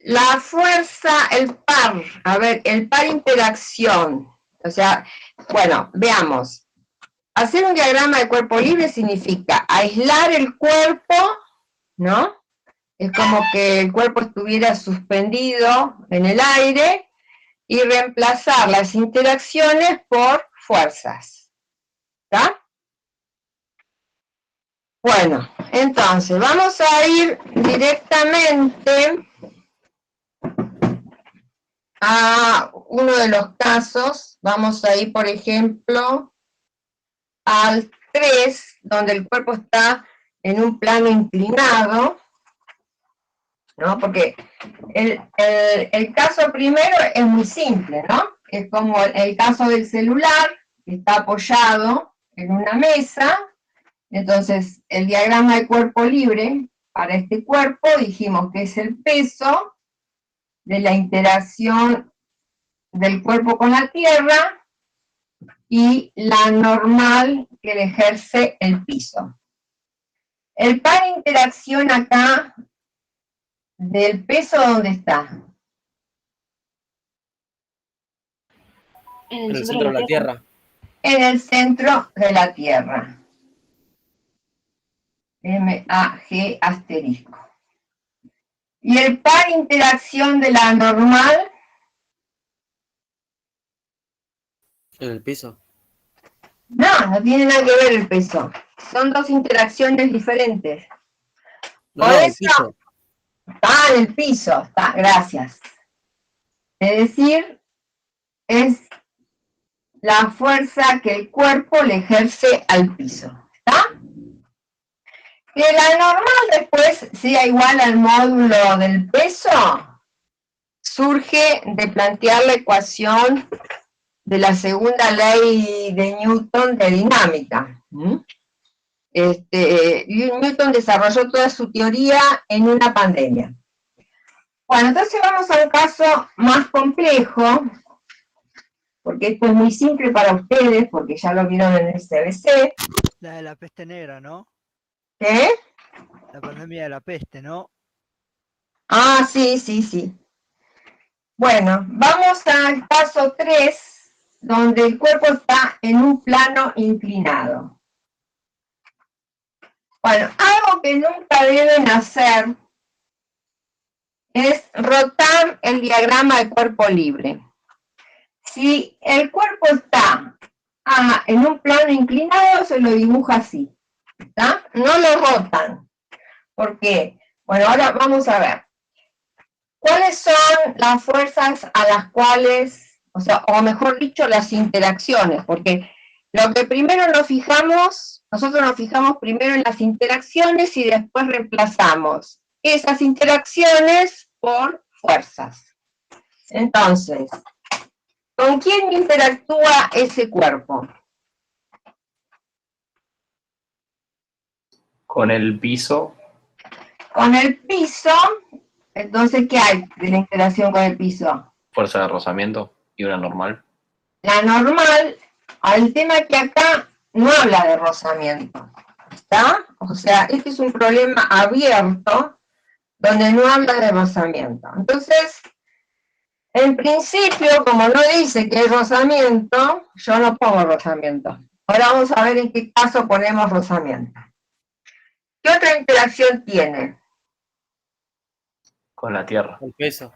la fuerza, el par interacción, o sea, bueno, veamos. Hacer un diagrama de cuerpo libre significa aislar el cuerpo, ¿no? Es como que el cuerpo estuviera suspendido en el aire y reemplazar las interacciones por fuerzas, ¿está? Bueno, entonces vamos a ir directamente a uno de los casos. Vamos a ir, por ejemplo, al 3, donde el cuerpo está en un plano inclinado, ¿no? Porque el caso primero es muy simple, ¿no? Es como el caso del celular, que está apoyado en una mesa. Entonces, el diagrama de cuerpo libre para este cuerpo dijimos que es el peso de la interacción del cuerpo con la tierra y la normal que le ejerce el piso. El par de interacción acá del peso, ¿dónde está? En En el centro de la Tierra. En el centro de la Tierra. MAG asterisco. ¿Y el par interacción de la normal? En el piso. No tiene nada que ver el peso. Son dos interacciones diferentes. No, el piso. Está en el piso, está, gracias. Es decir, es la fuerza que el cuerpo le ejerce al piso. ¿Está? Que la normal después sea igual al módulo del peso, surge de plantear la ecuación de la segunda ley de Newton de dinámica. Newton desarrolló toda su teoría en una pandemia. Bueno, entonces vamos a un caso más complejo, porque esto es muy simple para ustedes, porque ya lo vieron en el CBC. La de la peste negra, ¿no? ¿Qué? La pandemia de la peste, ¿no? Ah, sí, sí, sí. Bueno, vamos al caso 3, donde el cuerpo está en un plano inclinado. Bueno, algo que nunca deben hacer es rotar el diagrama de cuerpo libre. Si el cuerpo está en un plano inclinado, se lo dibuja así, ¿está? No lo rotan. ¿Por qué? Bueno, ahora vamos a ver. ¿Cuáles son las fuerzas a las cuales, o mejor dicho, las interacciones? Porque lo que primero nosotros nos fijamos primero en las interacciones y después reemplazamos esas interacciones por fuerzas. Entonces, ¿con quién interactúa ese cuerpo? Con el piso. Con el piso. Entonces, ¿qué hay de la interacción con el piso? Fuerza de rozamiento y una normal. La normal, el tema que acá no habla de rozamiento, ¿está? O sea, este es un problema abierto donde no habla de rozamiento. Entonces, en principio, como no dice que hay rozamiento, yo no pongo rozamiento. Ahora vamos a ver en qué caso ponemos rozamiento. ¿Qué otra interacción tiene? Con la tierra. El peso.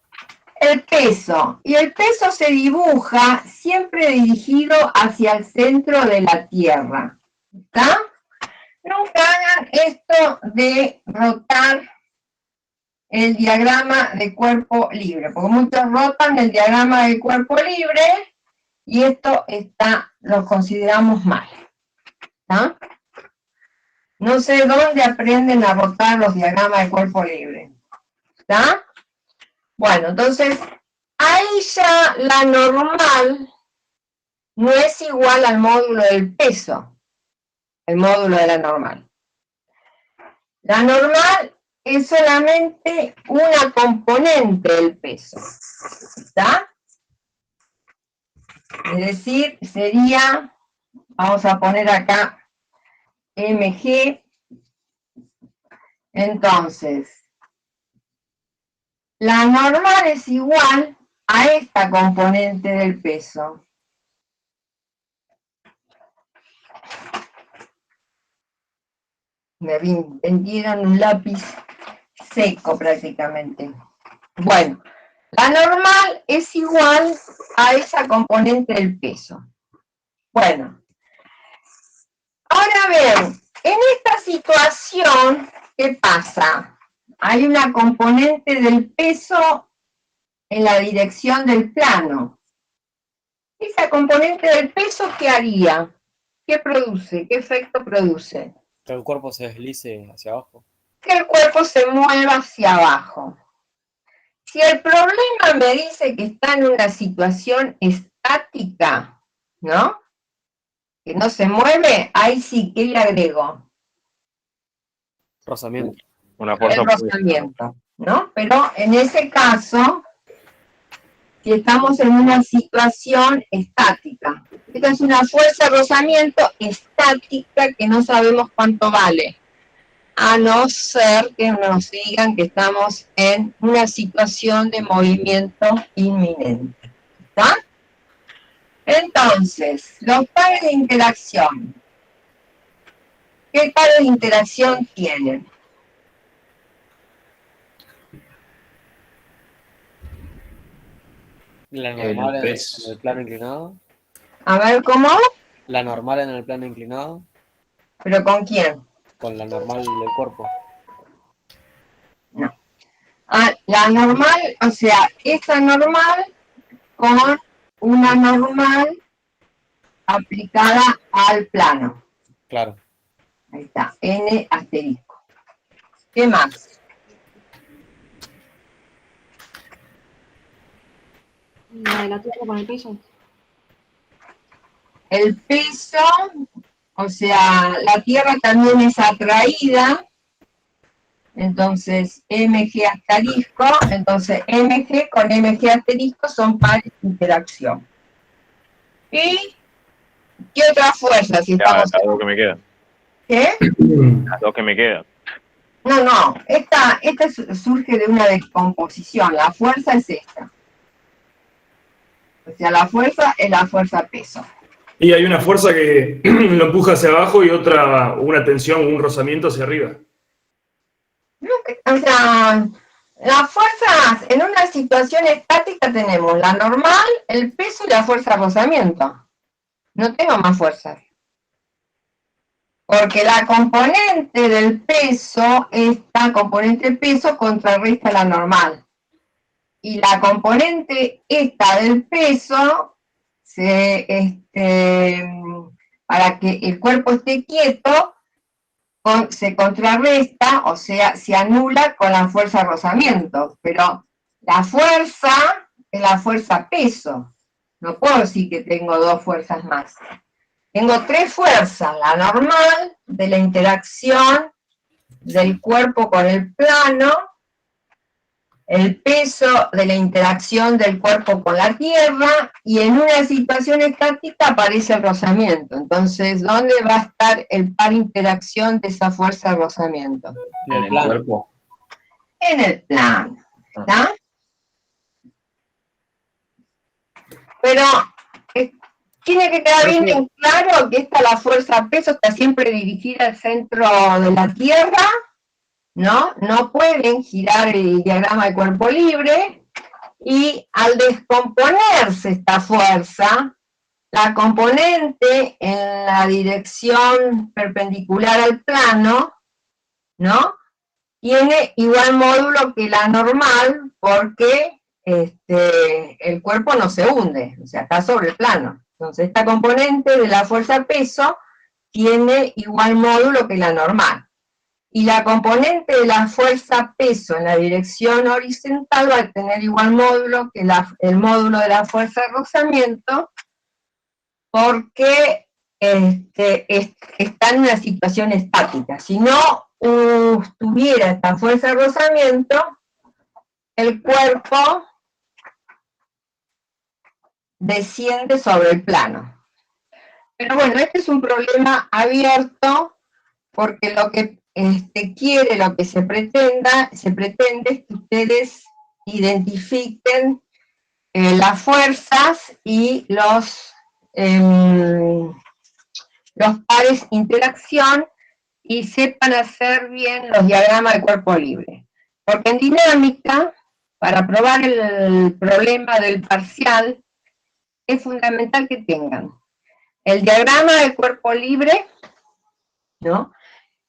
El peso. Y el peso se dibuja siempre dirigido hacia el centro de la Tierra. ¿Está? Nunca hagan esto de rotar el diagrama de cuerpo libre, porque muchos rotan el diagrama de cuerpo libre y esto lo consideramos mal. ¿Está? No sé dónde aprenden a rotar los diagramas de cuerpo libre. ¿Está? Bueno, entonces, ahí ya la normal no es igual al módulo del peso, el módulo de la normal. La normal es solamente una componente del peso, ¿está? Es decir, sería, vamos a poner acá, mg, entonces, la normal es igual a esta componente del peso. Me vendieron un lápiz seco prácticamente. Bueno, la normal es igual a esa componente del peso. Bueno, ahora vean, en esta situación, ¿qué pasa? Hay una componente del peso en la dirección del plano. Esa componente del peso, ¿qué haría? ¿Qué produce? ¿Qué efecto produce? Que el cuerpo se deslice hacia abajo. Que el cuerpo se mueva hacia abajo. Si el problema me dice que está en una situación estática, ¿no? Que no se mueve, ahí sí, ¿qué le agrego? Rozamiento. Una fuerza El rozamiento, ¿no? Pero en ese caso, si estamos en una situación estática, esta es una fuerza de rozamiento estática que no sabemos cuánto vale, a no ser que nos digan que estamos en una situación de movimiento inminente. ¿Está? Entonces, los pares de interacción. ¿Qué pares de interacción tienen? La normal en peso. el plano inclinado. A ver, ¿cómo? La normal en el plano inclinado. ¿Pero con quién? Con la normal del cuerpo. No. La normal, o sea, esa normal con una normal aplicada al plano. Claro. Ahí está, N asterisco. ¿Qué más? La de la tierra con el piso. El peso O sea, la Tierra también es atraída, entonces mg asterisco, entonces mg con mg asterisco son pares de interacción. ¿Y qué otras fuerzas? Si estamos... Las dos que me quedan. ¿Qué? Las dos que me quedan. No, esta surge de una descomposición, la fuerza es esta. O sea, la fuerza es la fuerza peso. Y hay una fuerza que lo empuja hacia abajo y otra, una tensión, un rozamiento hacia arriba. O sea, las fuerzas, en una situación estática tenemos la normal, el peso y la fuerza de rozamiento. No tengo más fuerzas. Porque la componente del peso, esta componente peso contrarresta la normal. Y la componente esta del peso, para que el cuerpo esté quieto, se contrarresta, o sea, se anula con la fuerza de rozamiento. Pero la fuerza es la fuerza peso. No puedo decir que tengo dos fuerzas más. Tengo tres fuerzas, la normal, de la interacción del cuerpo con el plano, el peso de la interacción del cuerpo con la tierra, y en una situación estática aparece el rozamiento. Entonces, ¿dónde va a estar el par interacción de esa fuerza de rozamiento? En el cuerpo. En el plano, ¿está? Pero tiene que quedar bien claro que la fuerza peso está siempre dirigida al centro de la Tierra, ¿no? No pueden girar el diagrama de cuerpo libre, y al descomponerse esta fuerza, la componente en la dirección perpendicular al plano, ¿no? Tiene igual módulo que la normal, porque el cuerpo no se hunde, o sea, está sobre el plano. Entonces, esta componente de la fuerza peso tiene igual módulo que la normal. Y la componente de la fuerza peso en la dirección horizontal va a tener igual módulo que el módulo de la fuerza de rozamiento, porque está en una situación estática. Si no tuviera esta fuerza de rozamiento, el cuerpo desciende sobre el plano. Pero bueno, este es un problema abierto, porque lo que lo que se pretende es que ustedes identifiquen las fuerzas y los pares interacción, y sepan hacer bien los diagramas de cuerpo libre. Porque en dinámica, para probar el problema del parcial, es fundamental que tengan el diagrama de cuerpo libre, ¿no?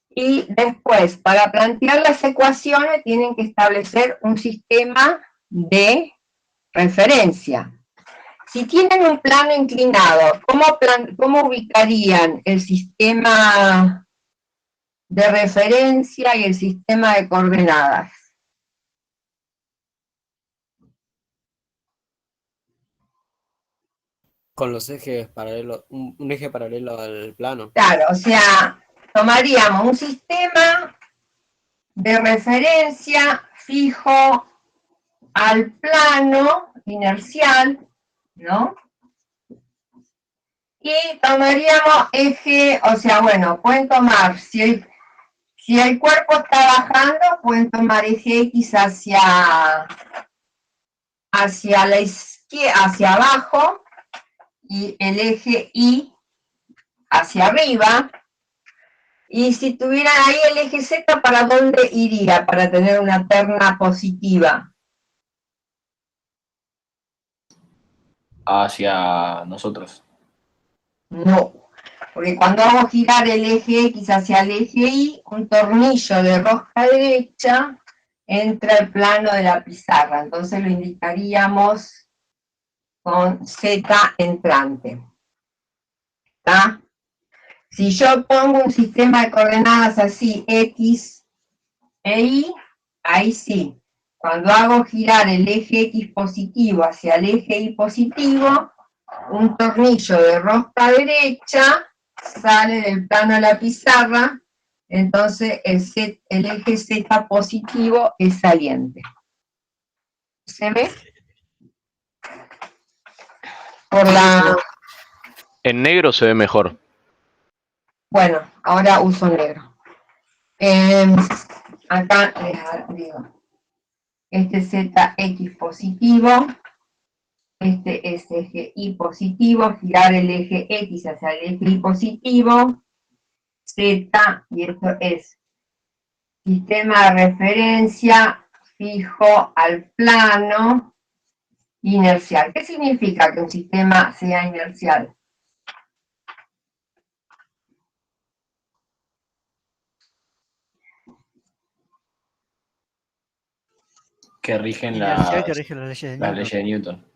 Y después, para plantear las ecuaciones, tienen que establecer un sistema de referencia. Si tienen un plano inclinado, ¿cómo ubicarían el sistema de referencia y el sistema de coordenadas? Con los ejes paralelos, un eje paralelo al plano. Claro, o sea, tomaríamos un sistema de referencia fijo al plano inercial, ¿no? Y tomaríamos eje, o sea, bueno, pueden tomar, si el cuerpo está bajando, pueden tomar eje X hacia la izquierda, hacia abajo, y el eje Y hacia arriba. Y si tuvieran ahí el eje Z, ¿para dónde iría para tener una terna positiva? Hacia nosotros. No, porque cuando hago girar el eje X hacia el eje Y, un tornillo de rosca derecha entra al plano de la pizarra. Entonces lo indicaríamos con Z entrante. ¿Está? Si yo pongo un sistema de coordenadas así, X e Y, ahí sí. Cuando hago girar el eje X positivo hacia el eje Y positivo, un tornillo de rosca derecha sale del plano a la pizarra, entonces el eje Z positivo es saliente. ¿Se ve? Por la... En negro se ve mejor. Bueno, ahora uso negro. Acá les digo, este ZX positivo, este es eje Y positivo, girar el eje X hacia el eje Y positivo, Z, y esto es sistema de referencia fijo al plano inercial. ¿Qué significa que un sistema sea inercial? Que rigen Inercial que rige las leyes de las Newton. leyes de Newton.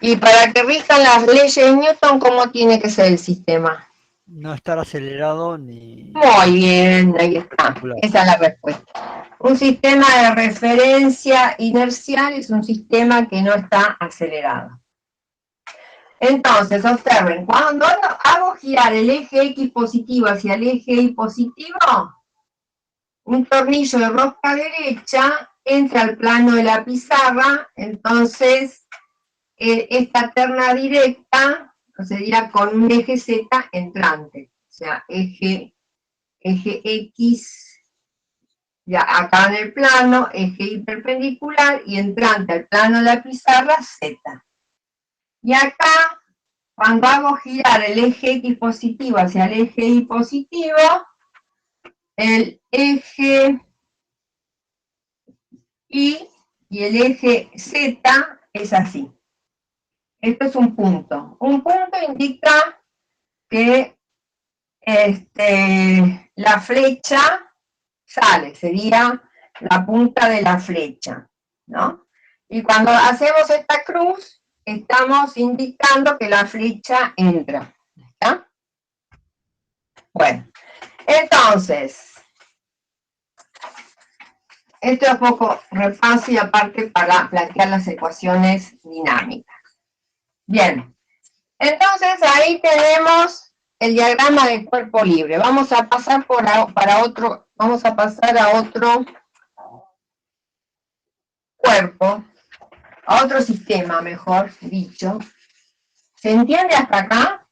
Y para que rijan las leyes de Newton, ¿cómo tiene que ser el sistema? No estar acelerado ni... Muy bien, ahí está. Esa es la respuesta. Un sistema de referencia inercial es un sistema que no está acelerado. Entonces, observen, cuando hago girar el eje X positivo hacia el eje Y positivo, un tornillo de rosca derecha entra al plano de la pizarra, entonces esta terna directa sería con un eje Z entrante, o sea, eje X, ya acá en el plano, eje Y perpendicular y entrante al plano de la pizarra Z. Y acá, cuando hago girar el eje X positivo hacia el eje Y positivo, el eje Y el eje Z es así. Esto es un punto. Un punto indica que la flecha sale, sería la punta de la flecha, ¿no? Y cuando hacemos esta cruz, estamos indicando que la flecha entra, ¿está? Bueno, entonces, esto es un poco repaso y aparte para plantear las ecuaciones dinámicas. Bien, entonces ahí tenemos el diagrama del cuerpo libre. Vamos a pasar vamos a pasar a otro cuerpo, a otro sistema, mejor dicho. ¿Se entiende hasta acá?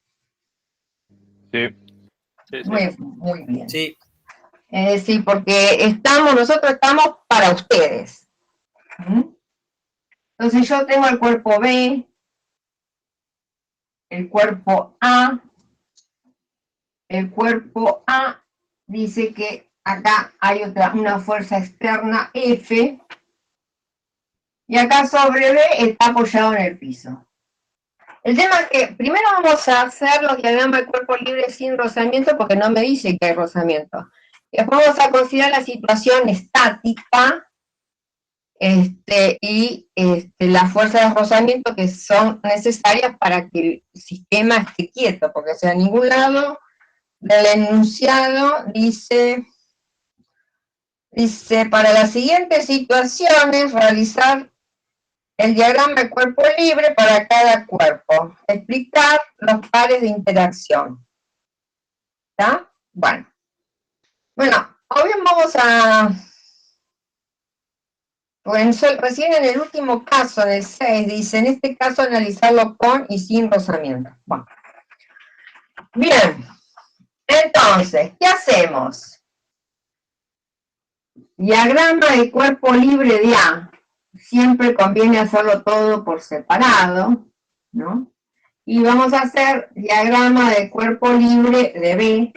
Sí. Muy bien. Sí. Sí, porque nosotros estamos para ustedes. Entonces yo tengo el cuerpo B, el cuerpo A. El cuerpo A dice que acá hay una fuerza externa F, y acá sobre B está apoyado en el piso. El tema es que primero vamos a hacer los diagramas de cuerpo libre sin rozamiento, porque no me dice que hay rozamiento. Y después vamos a considerar la situación estática y las fuerzas de rozamiento que son necesarias para que el sistema esté quieto, porque o sea, en ningún lado del enunciado dice, para las siguientes situaciones realizar el diagrama de cuerpo libre para cada cuerpo, explicar los pares de interacción. ¿Está? Bueno, hoy vamos a, recién en el último caso, en el 6, dice, en este caso analizarlo con y sin rozamiento. Bueno. Bien, entonces, ¿qué hacemos? Diagrama de cuerpo libre de A. Siempre conviene hacerlo todo por separado, ¿no? Y vamos a hacer diagrama de cuerpo libre de B,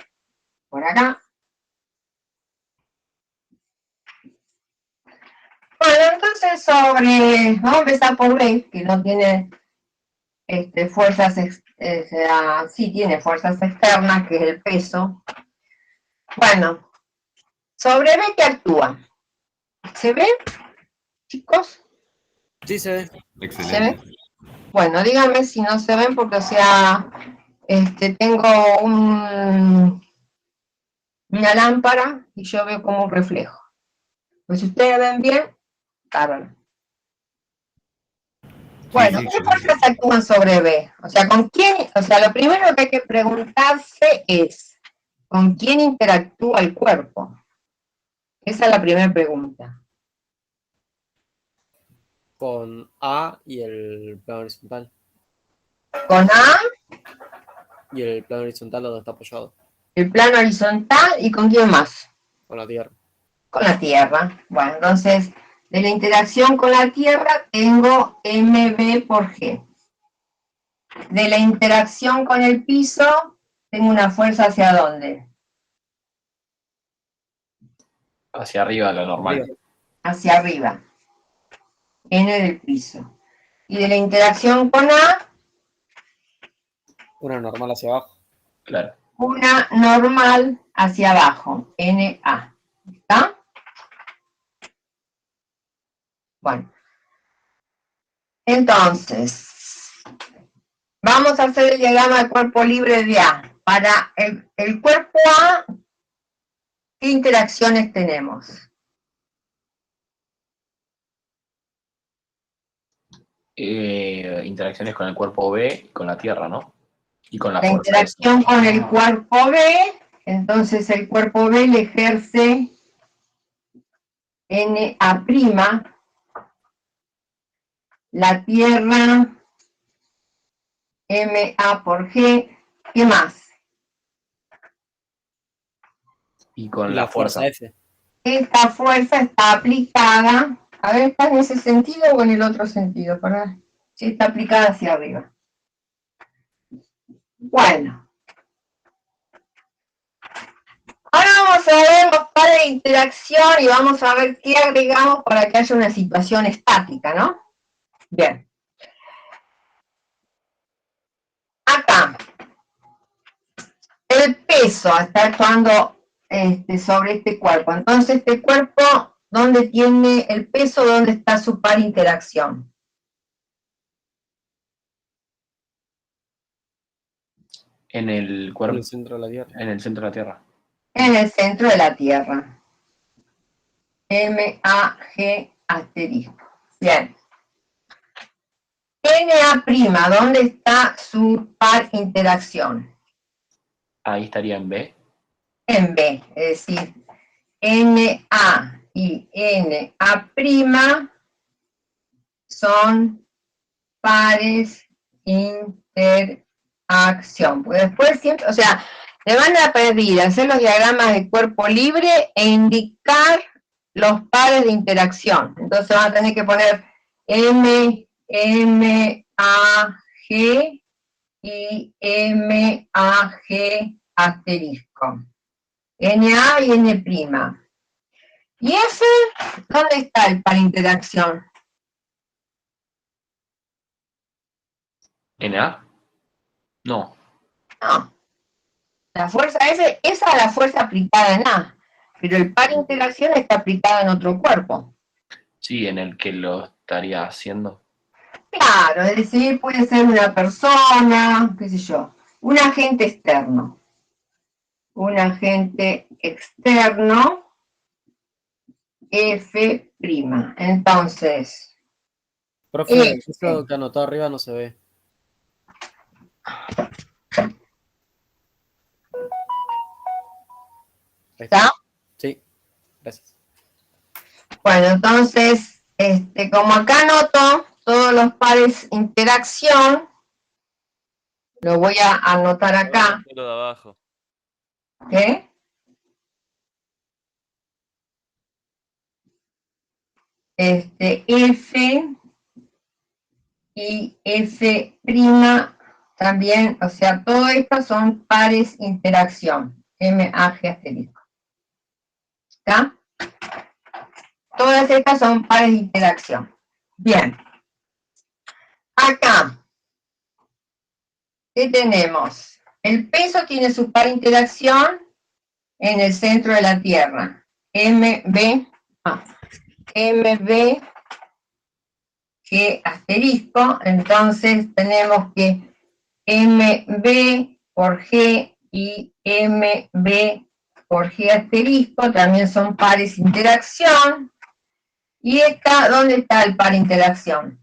por acá. Bueno, entonces vamos a empezar por B, que no tiene fuerzas, sí tiene fuerzas externas, que es el peso. Bueno, sobre B, ¿qué actúa? ¿Se ve, chicos? Sí, se ve. Excelente. ¿Se ve? Bueno, díganme si no se ven, porque, o sea, tengo una lámpara y yo veo como un reflejo. Pues si ustedes ven bien, bárbaro. Bueno, sí, ¿qué por eso. fuerzas actúan sobre B? O sea, ¿con quién? O sea, lo primero que hay que preguntarse es, ¿con quién interactúa el cuerpo? Esa es la primera pregunta. Con A y el plano horizontal. Con A, Y el plano horizontal donde está apoyado. el plano horizontal, ¿y con quién más? Con la Tierra. Con la Tierra. Bueno, entonces, de la interacción con la Tierra tengo mb por g. De la interacción con el piso, tengo una fuerza ¿hacia dónde? Hacia arriba, lo normal. Arriba. Hacia arriba. N del piso. Y de la interacción con A, Una normal hacia abajo. Claro. una normal hacia abajo, NA. ¿Está? Bueno. Entonces, vamos a hacer el diagrama de cuerpo libre de A. Para el cuerpo A, ¿qué interacciones tenemos? Interacciones con el cuerpo B y con la Tierra, ¿no? Y con la La fuerza. interacción con el cuerpo B, entonces el cuerpo B le ejerce NA', la Tierra MA por G, ¿qué más? Y con Y la fuerza. F. Esta fuerza está aplicada, a ver, ¿está en ese sentido o en el otro sentido? Para si está aplicada hacia arriba. Bueno. Ahora vamos a ver los pares de interacción y vamos a ver qué agregamos para que haya una situación estática, ¿no? Bien. Acá. El peso está actuando sobre este cuerpo. Entonces, este cuerpo, ¿dónde tiene el peso? ¿Dónde está su par interacción? En el En cuerpo. el centro de la Tierra. En el centro de la Tierra. En el centro de la Tierra. MAG asterisco. Bien. NA', ¿dónde está su par interacción? Ahí estaría en B. En B, es decir, NA y NA' son pares interacción. Porque después siempre, o sea, le van a pedir hacer los diagramas de cuerpo libre e indicar los pares de interacción. Entonces van a tener que poner MAG y MAG asterisco. NA y N'. ¿Y F? ¿Dónde está el par interacción? ¿NA? No. No. La fuerza F, esa es la fuerza aplicada en A, pero el par interacción está aplicado en otro cuerpo. Sí, en el que lo estaría haciendo. Claro, es decir, puede ser una persona, qué sé yo, un agente externo. Un agente externo, F'. Entonces, Profe, eso que anotó arriba no se ve. ¿está? Sí, gracias. Bueno, entonces, como acá anoto todos los pares interacción, lo voy a anotar acá. Solo de abajo. ¿Qué? F y F' también, o sea, todo esto son pares interacción, MAG asterisco. ¿Está? Todas estas son pares de interacción. Bien. Acá, ¿qué tenemos? El peso tiene su par de interacción en el centro de la Tierra. MB, G asterisco, entonces tenemos que MB por G y MB por G asterisco también son pares interacción. ¿Y esta, dónde está el par interacción?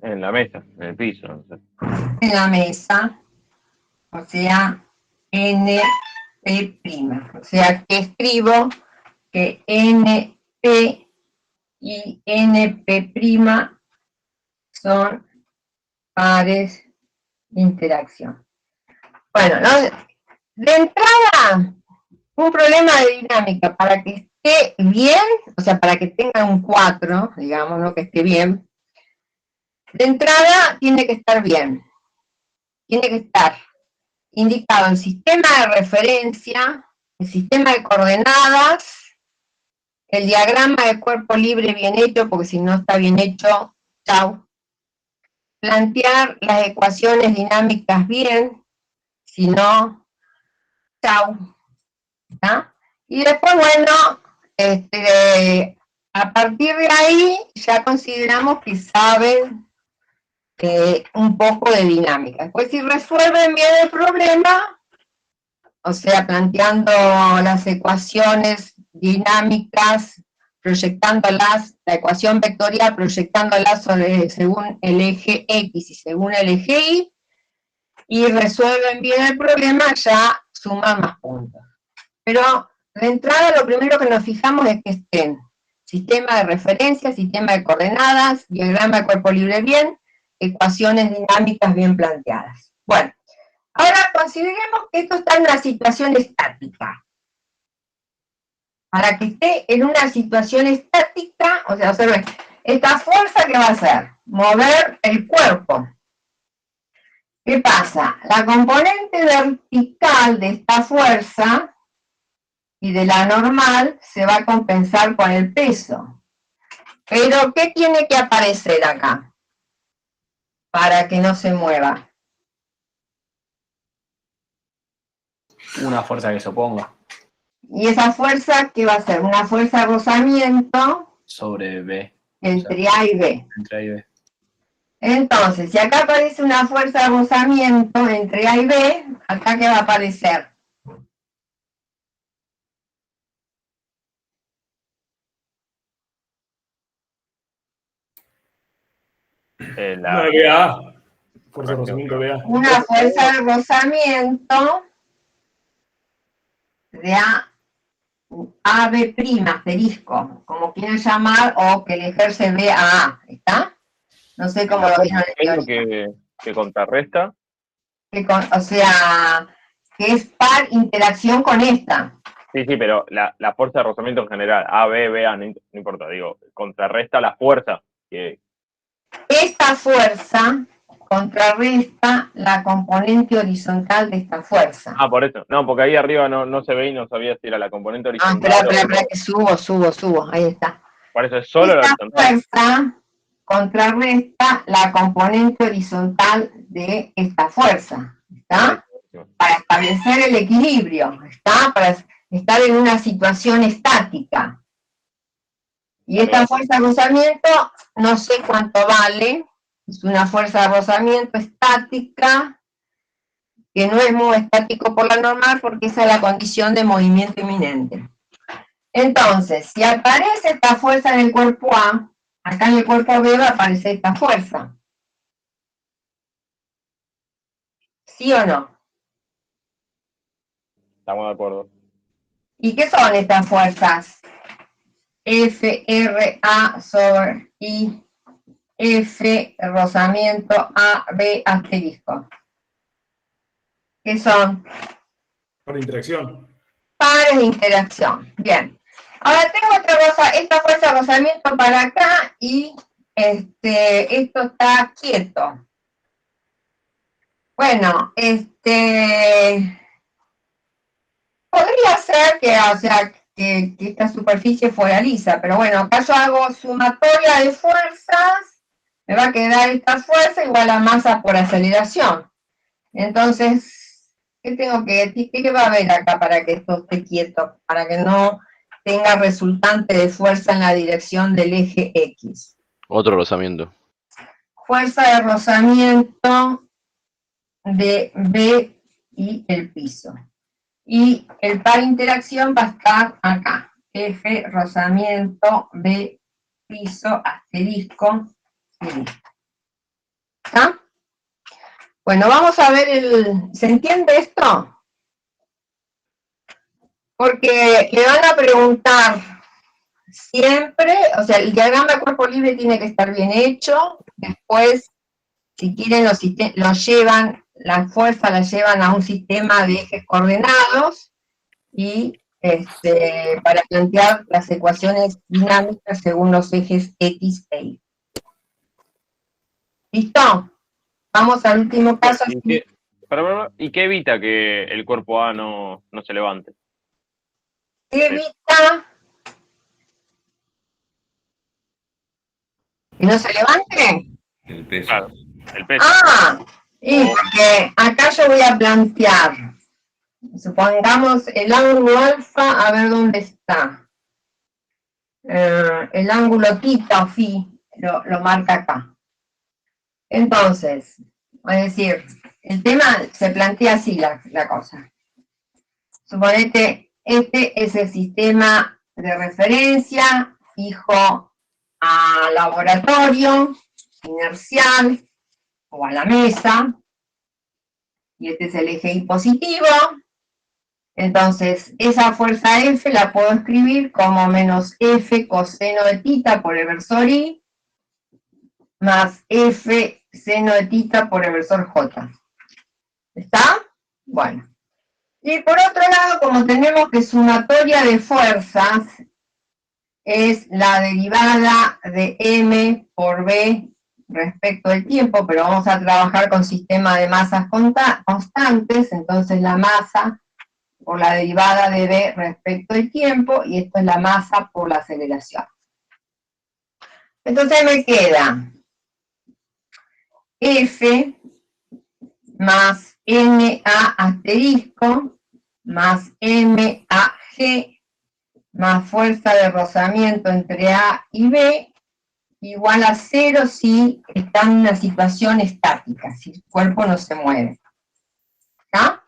En la mesa, en el piso, no sé. En la mesa, o sea, NP'. O sea, que escribo que NP y NP' son pares de interacción. Bueno, ¿no? De entrada, un problema de dinámica para que esté bien, o sea, para que tenga un 4, digamos, ¿no? Que esté bien. De entrada, tiene que estar bien. Tiene que estar indicado el sistema de referencia, el sistema de coordenadas, el diagrama de cuerpo libre bien hecho, porque si no está bien hecho, chau. Plantear las ecuaciones dinámicas bien, si no, chau. ¿Tá? Y después, bueno, a partir de ahí ya consideramos que saben un poco de dinámica. Pues si resuelven bien el problema, o sea, planteando las ecuaciones dinámicas, proyectándolas, la ecuación vectorial, proyectándolas según el eje X y según el eje Y, y resuelven bien el problema, ya suman más puntos. Pero de entrada lo primero que nos fijamos es que estén sistema de referencia, sistema de coordenadas, diagrama de cuerpo libre bien, ecuaciones dinámicas bien planteadas. Bueno, ahora consideremos que esto está en una situación estática. Para que esté en una situación estática, o sea, observen, esta fuerza ¿qué va a hacer? Mover el cuerpo. ¿Qué pasa? La componente vertical de esta fuerza y de la normal se va a compensar con el peso. Pero, ¿qué tiene que aparecer acá? Para que no se mueva. Una fuerza que se oponga. Y esa fuerza, ¿qué va a ser? Una fuerza de rozamiento Sobre B. entre A y B. Entre A y B. Entonces, si acá aparece una fuerza de rozamiento entre A y B, ¿acá qué va a aparecer? Una BA. Fuerza de rozamiento BA. Una fuerza de rozamiento de AB', asterisco, como quieran llamar, o que le ejerce B a A, ¿está? No sé cómo lo vieron en ¿Es lo teoría. que contrarresta? O sea, que es par interacción con esta. Sí, pero la fuerza de rozamiento en general, A, B, B, A, no importa, digo, contrarresta la fuerza que... Esta fuerza contrarresta la componente horizontal de esta fuerza. Ah, por eso. No, porque ahí arriba no se ve y no sabía si era la componente Ah, horizontal espera, que subo, ahí está. Por eso es solo la Esta horizontal. fuerza contrarresta la componente horizontal de esta fuerza, ¿está? Para establecer el equilibrio, ¿está? Para estar en una situación estática. Y esta fuerza de rozamiento, no sé cuánto vale, es una fuerza de rozamiento estática, que no es muy estático por la normal, porque esa es la condición de movimiento inminente. Entonces, si aparece esta fuerza en el cuerpo A, acá en el cuerpo B va a aparecer esta fuerza. ¿Sí o no? Estamos de acuerdo. ¿Y qué son estas fuerzas? F, R, A sobre I, F, rozamiento, A, B, asterisco. ¿Qué son? Por interacción. Pares de interacción. Bien. Ahora tengo otra cosa, esta fuerza de rozamiento para acá y esto está quieto. Bueno, podría ser que, o sea, que esta superficie fuera lisa, pero bueno, acá yo hago sumatoria de fuerzas, me va a quedar esta fuerza igual a masa por aceleración. Entonces, ¿qué tengo que decir? ¿Qué va a haber acá para que esto esté quieto? Para que no tenga resultante de fuerza en la dirección del eje X. Otro rozamiento. Fuerza de rozamiento de B y el piso. Y el par interacción va a estar acá. F, rozamiento, B, piso, asterisco, y listo. ¿Está? Bueno, vamos a ver ¿se entiende esto? Porque le van a preguntar siempre, o sea, el diagrama de cuerpo libre tiene que estar bien hecho. Después, si quieren, la fuerza la llevan a un sistema de ejes coordenados y para plantear las ecuaciones dinámicas según los ejes X e Y. ¿Listo? Vamos al último caso. ¿Y qué evita que el cuerpo A no se levante? ¿Qué evita que no se levante? El peso. Claro, el peso. Y porque acá yo voy a plantear, supongamos el ángulo alfa, a ver dónde está. El ángulo tita o phi lo marca acá. Entonces, es decir, el tema se plantea así la cosa. Suponete, este es el sistema de referencia fijo a laboratorio, inercial o a la mesa, y este es el eje Y positivo. Entonces, esa fuerza F la puedo escribir como menos F coseno de tita por el versor Y, más F seno de tita por el versor J. ¿Está? Bueno. Y por otro lado, como tenemos que sumatoria de fuerzas es la derivada de M por B respecto del tiempo, pero vamos a trabajar con sistema de masas constantes, entonces la masa por la derivada de B respecto del tiempo, y esto es la masa por la aceleración. Entonces me queda F más MA asterisco más MAG más fuerza de rozamiento entre A y B igual a 0 si está en una situación estática, si el cuerpo no se mueve. ¿Está?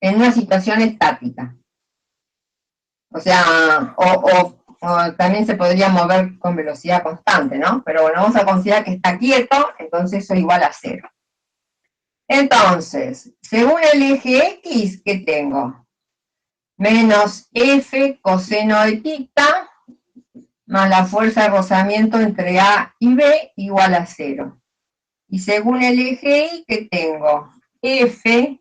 En una situación estática. O sea, o también se podría mover con velocidad constante, ¿no? Pero bueno, vamos a considerar que está quieto, entonces eso igual a 0. Entonces, según el eje X, ¿qué tengo? Menos F coseno de tita más la fuerza de rozamiento entre A y B igual a 0. Y según el eje Y, ¿qué tengo? F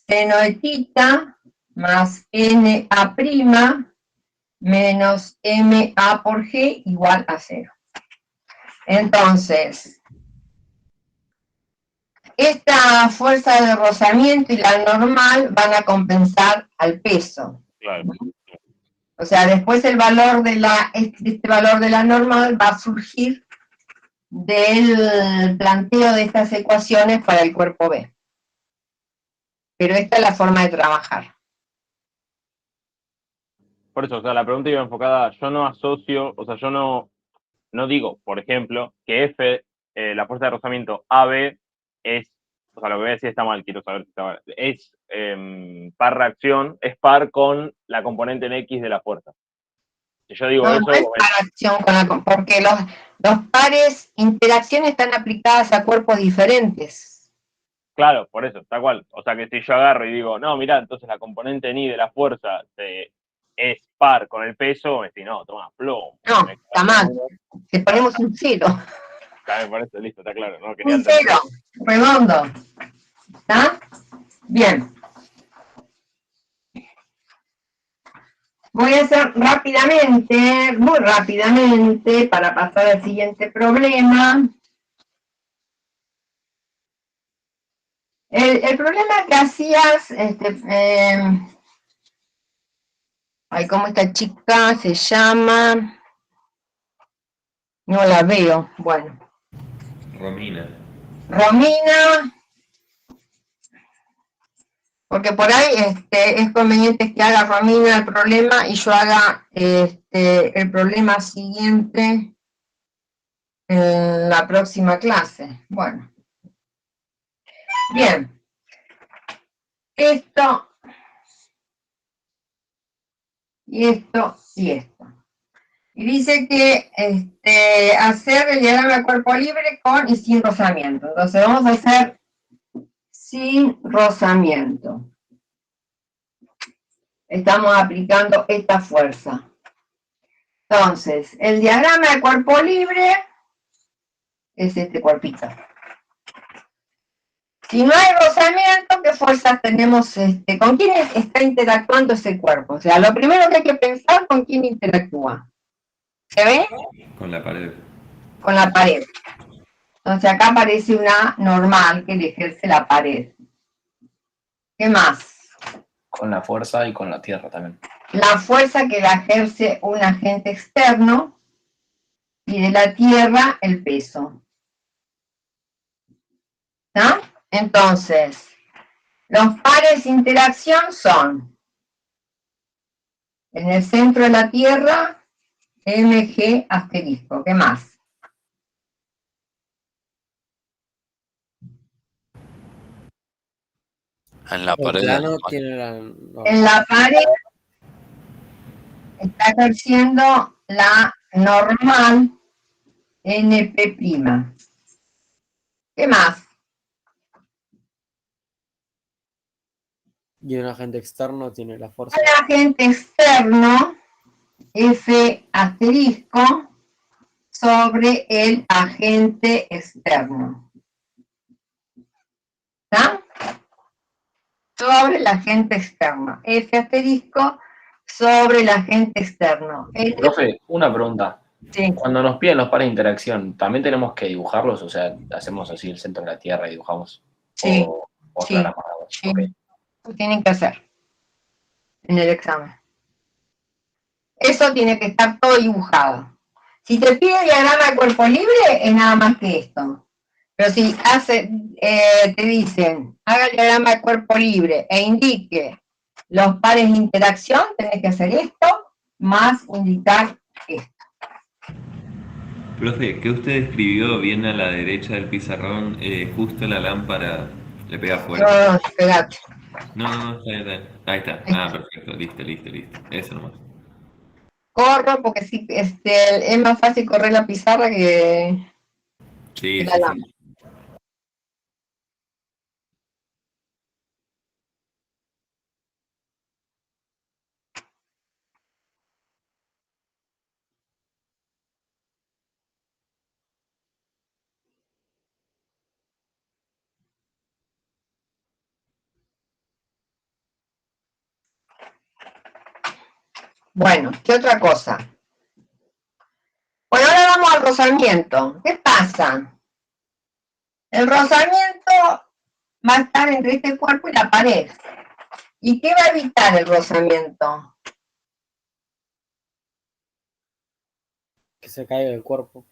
seno de tita más NA' menos MA por G igual a 0. Entonces, esta fuerza de rozamiento y la normal van a compensar al peso. Claro. O sea, después el valor este valor de la normal va a surgir del planteo de estas ecuaciones para el cuerpo B. Pero esta es la forma de trabajar. Por eso, o sea, la pregunta iba enfocada, yo no asocio, o sea, yo no digo, por ejemplo, que F, la fuerza de rozamiento AB es, o sea, lo que voy a decir está mal, quiero saber si está mal, es par reacción, es par con la componente en X de la fuerza. Si yo digo No, eso... no es par acción porque los pares, interacciones están aplicadas a cuerpos diferentes. Claro, por eso, tal cual. O sea, que si yo agarro y digo, no, mirá, entonces la componente en Y de la fuerza es par con el peso, me decís, no, toma, plomo. No, está mal. Le ponemos un 0. Claro, por eso, listo, está claro. No, quería Un 0, redondo. ¿Está? Bien. Voy a hacer rápidamente, muy rápidamente, para pasar al siguiente problema. El problema que hacías, ¿cómo esta chica se llama? No la veo, bueno. Romina. Romina, porque por ahí es conveniente que haga Romina el problema y yo haga el problema siguiente en la próxima clase. Bueno. Bien. Esto, y esto, y esto. Y dice que hacer el diagrama de cuerpo libre con y sin rozamiento. Entonces vamos a hacer sin rozamiento. Estamos aplicando esta fuerza. Entonces, el diagrama de cuerpo libre es este cuerpito. Si no hay rozamiento, ¿qué fuerzas tenemos? ¿Con quién está interactuando ese cuerpo? O sea, lo primero que hay que pensar, ¿con quién interactúa? ¿Se ve? Con la pared. Con la pared. Entonces acá aparece una normal que le ejerce la pared. ¿Qué más? Con la fuerza y con la tierra también. La fuerza que la ejerce un agente externo y de la tierra el peso. ¿No? Entonces, los pares de interacción son en el centro de la tierra, mg asterisco. ¿Qué más? En la El pared. plano tiene En la pared está ejerciendo la normal NP'. ¿Qué más? Y un agente externo tiene la fuerza. Un agente externo, F asterisco, sobre el agente externo. ¿Está? Sobre el agente externo. F asterisco sobre el agente externo. Profe, una pregunta. Sí. Cuando nos piden los pares de interacción, ¿también tenemos que dibujarlos? O sea, hacemos así el centro de la Tierra y dibujamos. Sí. O Sí. aclaramos algo. Sí. Ok. Lo tienen que hacer en el examen. Eso tiene que estar todo dibujado. Si te pide diagrama de cuerpo libre, es nada más que esto. Pero si te dicen, haga el diagrama de cuerpo libre e indique los pares de interacción, tenés que hacer esto, más indicar esto. Profe, ¿qué usted escribió bien a la derecha del pizarrón? Justo la lámpara le pega fuerte. No, espérate. No, está bien, está bien. Ahí está. Ah, perfecto. Listo. Eso nomás. Corro porque sí, es más fácil correr la pizarra que Sí. la lámpara. Bueno, ¿qué otra cosa? Bueno, ahora vamos al rozamiento. ¿Qué pasa? El rozamiento va a estar entre este cuerpo y la pared. ¿Y qué va a evitar el rozamiento? Que se caiga el cuerpo.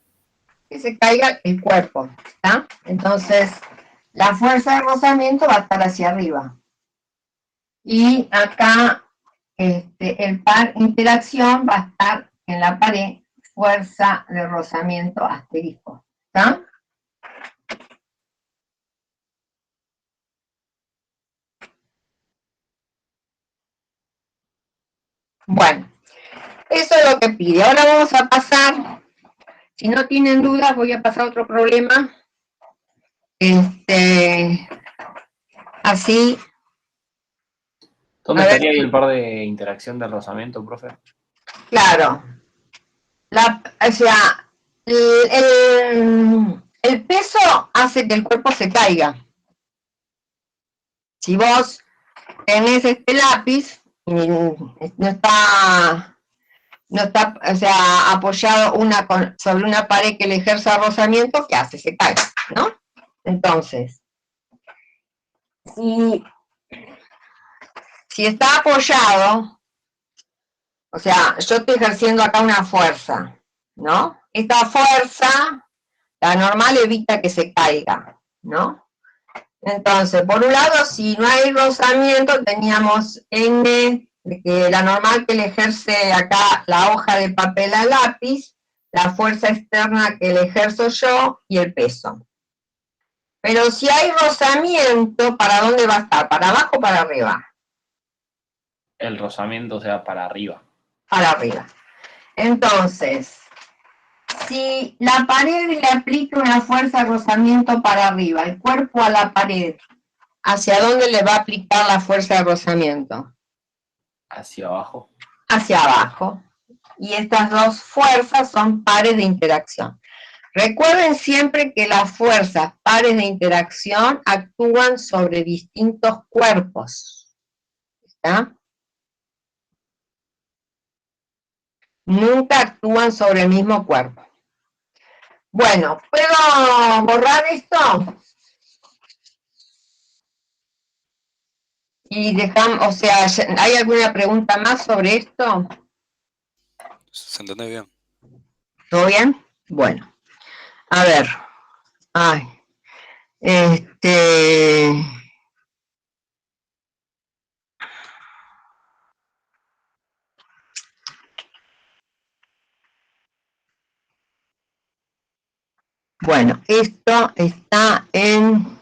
Que se caiga el cuerpo, ¿está? Entonces, la fuerza de rozamiento va a estar hacia arriba. Y acá, el par interacción va a estar en la pared, fuerza de rozamiento asterisco, ¿está? Bueno, eso es lo que pide. Ahora vamos a pasar, si no tienen dudas, voy a pasar a otro problema. Así. ¿Dónde estaría ahí el par de interacción del rozamiento, profe? Claro. O sea, el peso hace que el cuerpo se caiga. Si vos tenés este lápiz y no está, o sea, apoyado sobre una pared que le ejerza rozamiento, ¿qué hace? Se cae, ¿no? Entonces, si está apoyado, o sea, yo estoy ejerciendo acá una fuerza, ¿no? Esta fuerza, la normal, evita que se caiga, ¿no? Entonces, por un lado, si no hay rozamiento, teníamos N, que la normal que le ejerce acá la hoja de papel al lápiz, la fuerza externa que le ejerzo yo y el peso. Pero si hay rozamiento, ¿para dónde va a estar? ¿Para abajo o para arriba? El rozamiento, o sea, para arriba. Para arriba. Entonces, si la pared le aplica una fuerza de rozamiento para arriba, el cuerpo a la pared, ¿hacia dónde le va a aplicar la fuerza de rozamiento? Hacia abajo. Hacia abajo. Y estas dos fuerzas son pares de interacción. Recuerden siempre que las fuerzas pares de interacción actúan sobre distintos cuerpos. ¿Está? Nunca actúan sobre el mismo cuerpo. Bueno, ¿puedo borrar esto? Y dejamos, o sea, ¿hay alguna pregunta más sobre esto? ¿Se entiende bien? ¿Todo bien? Bueno, a ver. Ay, bueno, esto está en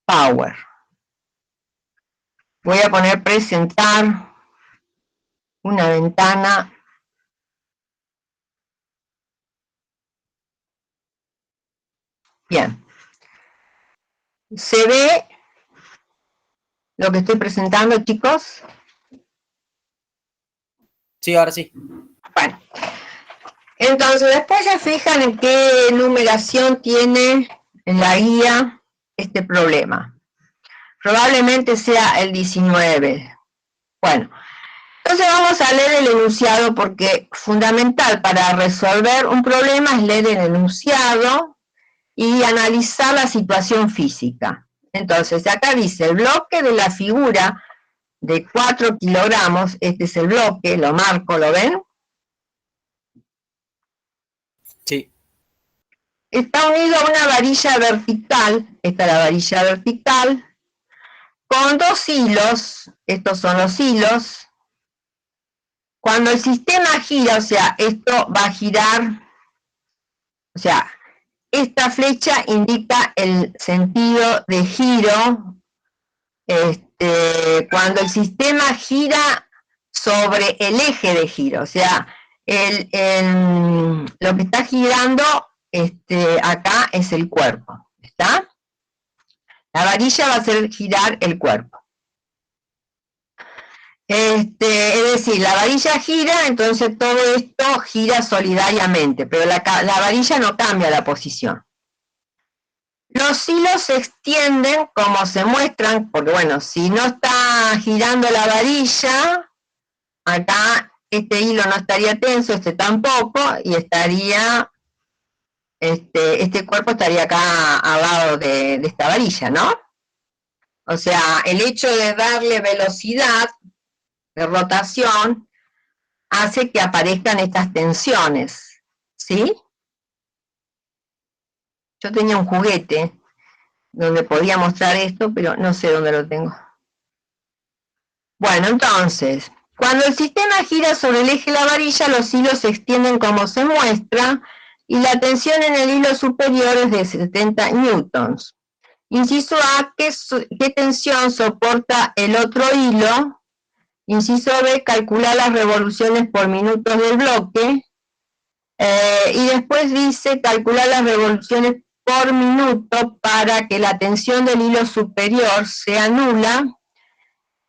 Power. Voy a poner presentar una ventana. Bien. ¿Se ve lo que estoy presentando, chicos? Sí, ahora sí. Bueno. Entonces, después se fijan en qué numeración tiene en la guía este problema. Probablemente sea el 19. Bueno, entonces vamos a leer el enunciado porque fundamental para resolver un problema es leer el enunciado y analizar la situación física. Entonces, acá dice, el bloque de la figura de 4 kilogramos, este es el bloque, lo marco, ¿lo ven? Sí. Está unido a una varilla vertical, esta es la varilla vertical, con 2 hilos, estos son los hilos. Cuando el sistema gira, o sea, esto va a girar, o sea, esta flecha indica el sentido de giro, cuando el sistema gira sobre el eje de giro, o sea, lo que está girando acá es el cuerpo, ¿está? La varilla va a hacer girar el cuerpo. Es decir, la varilla gira, entonces todo esto gira solidariamente, pero la varilla no cambia la posición. Los hilos se extienden como se muestran, porque bueno, si no está girando la varilla, acá este hilo no estaría tenso, este tampoco, y estaría, este cuerpo estaría acá al lado de esta varilla, ¿no? O sea, el hecho de darle velocidad de rotación hace que aparezcan estas tensiones, ¿sí? Yo tenía un juguete donde podía mostrar esto, pero no sé dónde lo tengo. Bueno, entonces, cuando el sistema gira sobre el eje de la varilla, los hilos se extienden como se muestra, y la tensión en el hilo superior es de 70 newtons. Inciso A, ¿qué tensión soporta el otro hilo? Inciso B, calcular las revoluciones por minutos del bloque. Y después dice calcular las revoluciones por minuto para que la tensión del hilo superior sea nula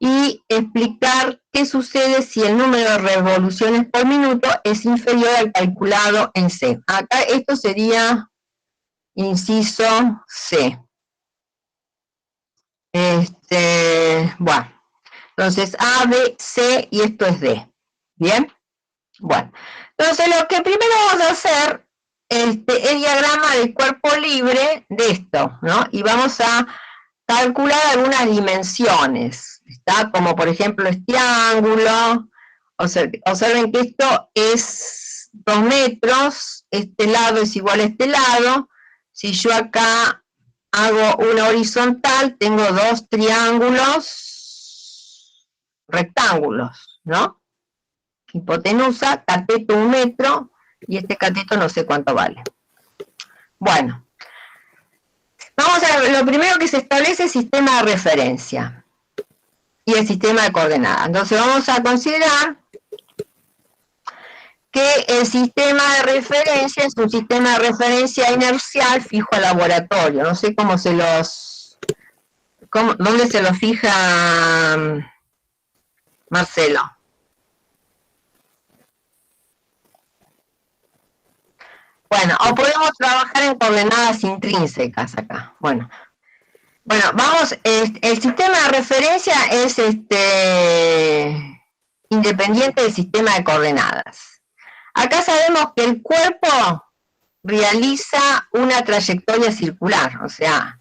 y explicar qué sucede si el número de revoluciones por minuto es inferior al calculado en C. Acá esto sería inciso C. Bueno, entonces A, B, C y esto es D. ¿Bien? Bueno, entonces lo que primero vamos a hacer es el diagrama del cuerpo libre de esto, ¿no? Y vamos a calcular algunas dimensiones, ¿está? Como por ejemplo este ángulo. Observen que esto es 2 metros, este lado es igual a este lado. Si yo acá hago una horizontal, tengo 2 triángulos rectángulos, ¿no? Hipotenusa, cateto 1 metro, y este cateto no sé cuánto vale. Bueno, vamos a ver, lo primero que se establece es el sistema de referencia y el sistema de coordenadas. Entonces vamos a considerar que el sistema de referencia es un sistema de referencia inercial fijo al laboratorio. No sé cómo se los... ¿Dónde se los fija Marcelo? Bueno, o podemos trabajar en coordenadas intrínsecas acá. Bueno, vamos, el sistema de referencia es independiente del sistema de coordenadas. Acá sabemos que el cuerpo realiza una trayectoria circular, o sea,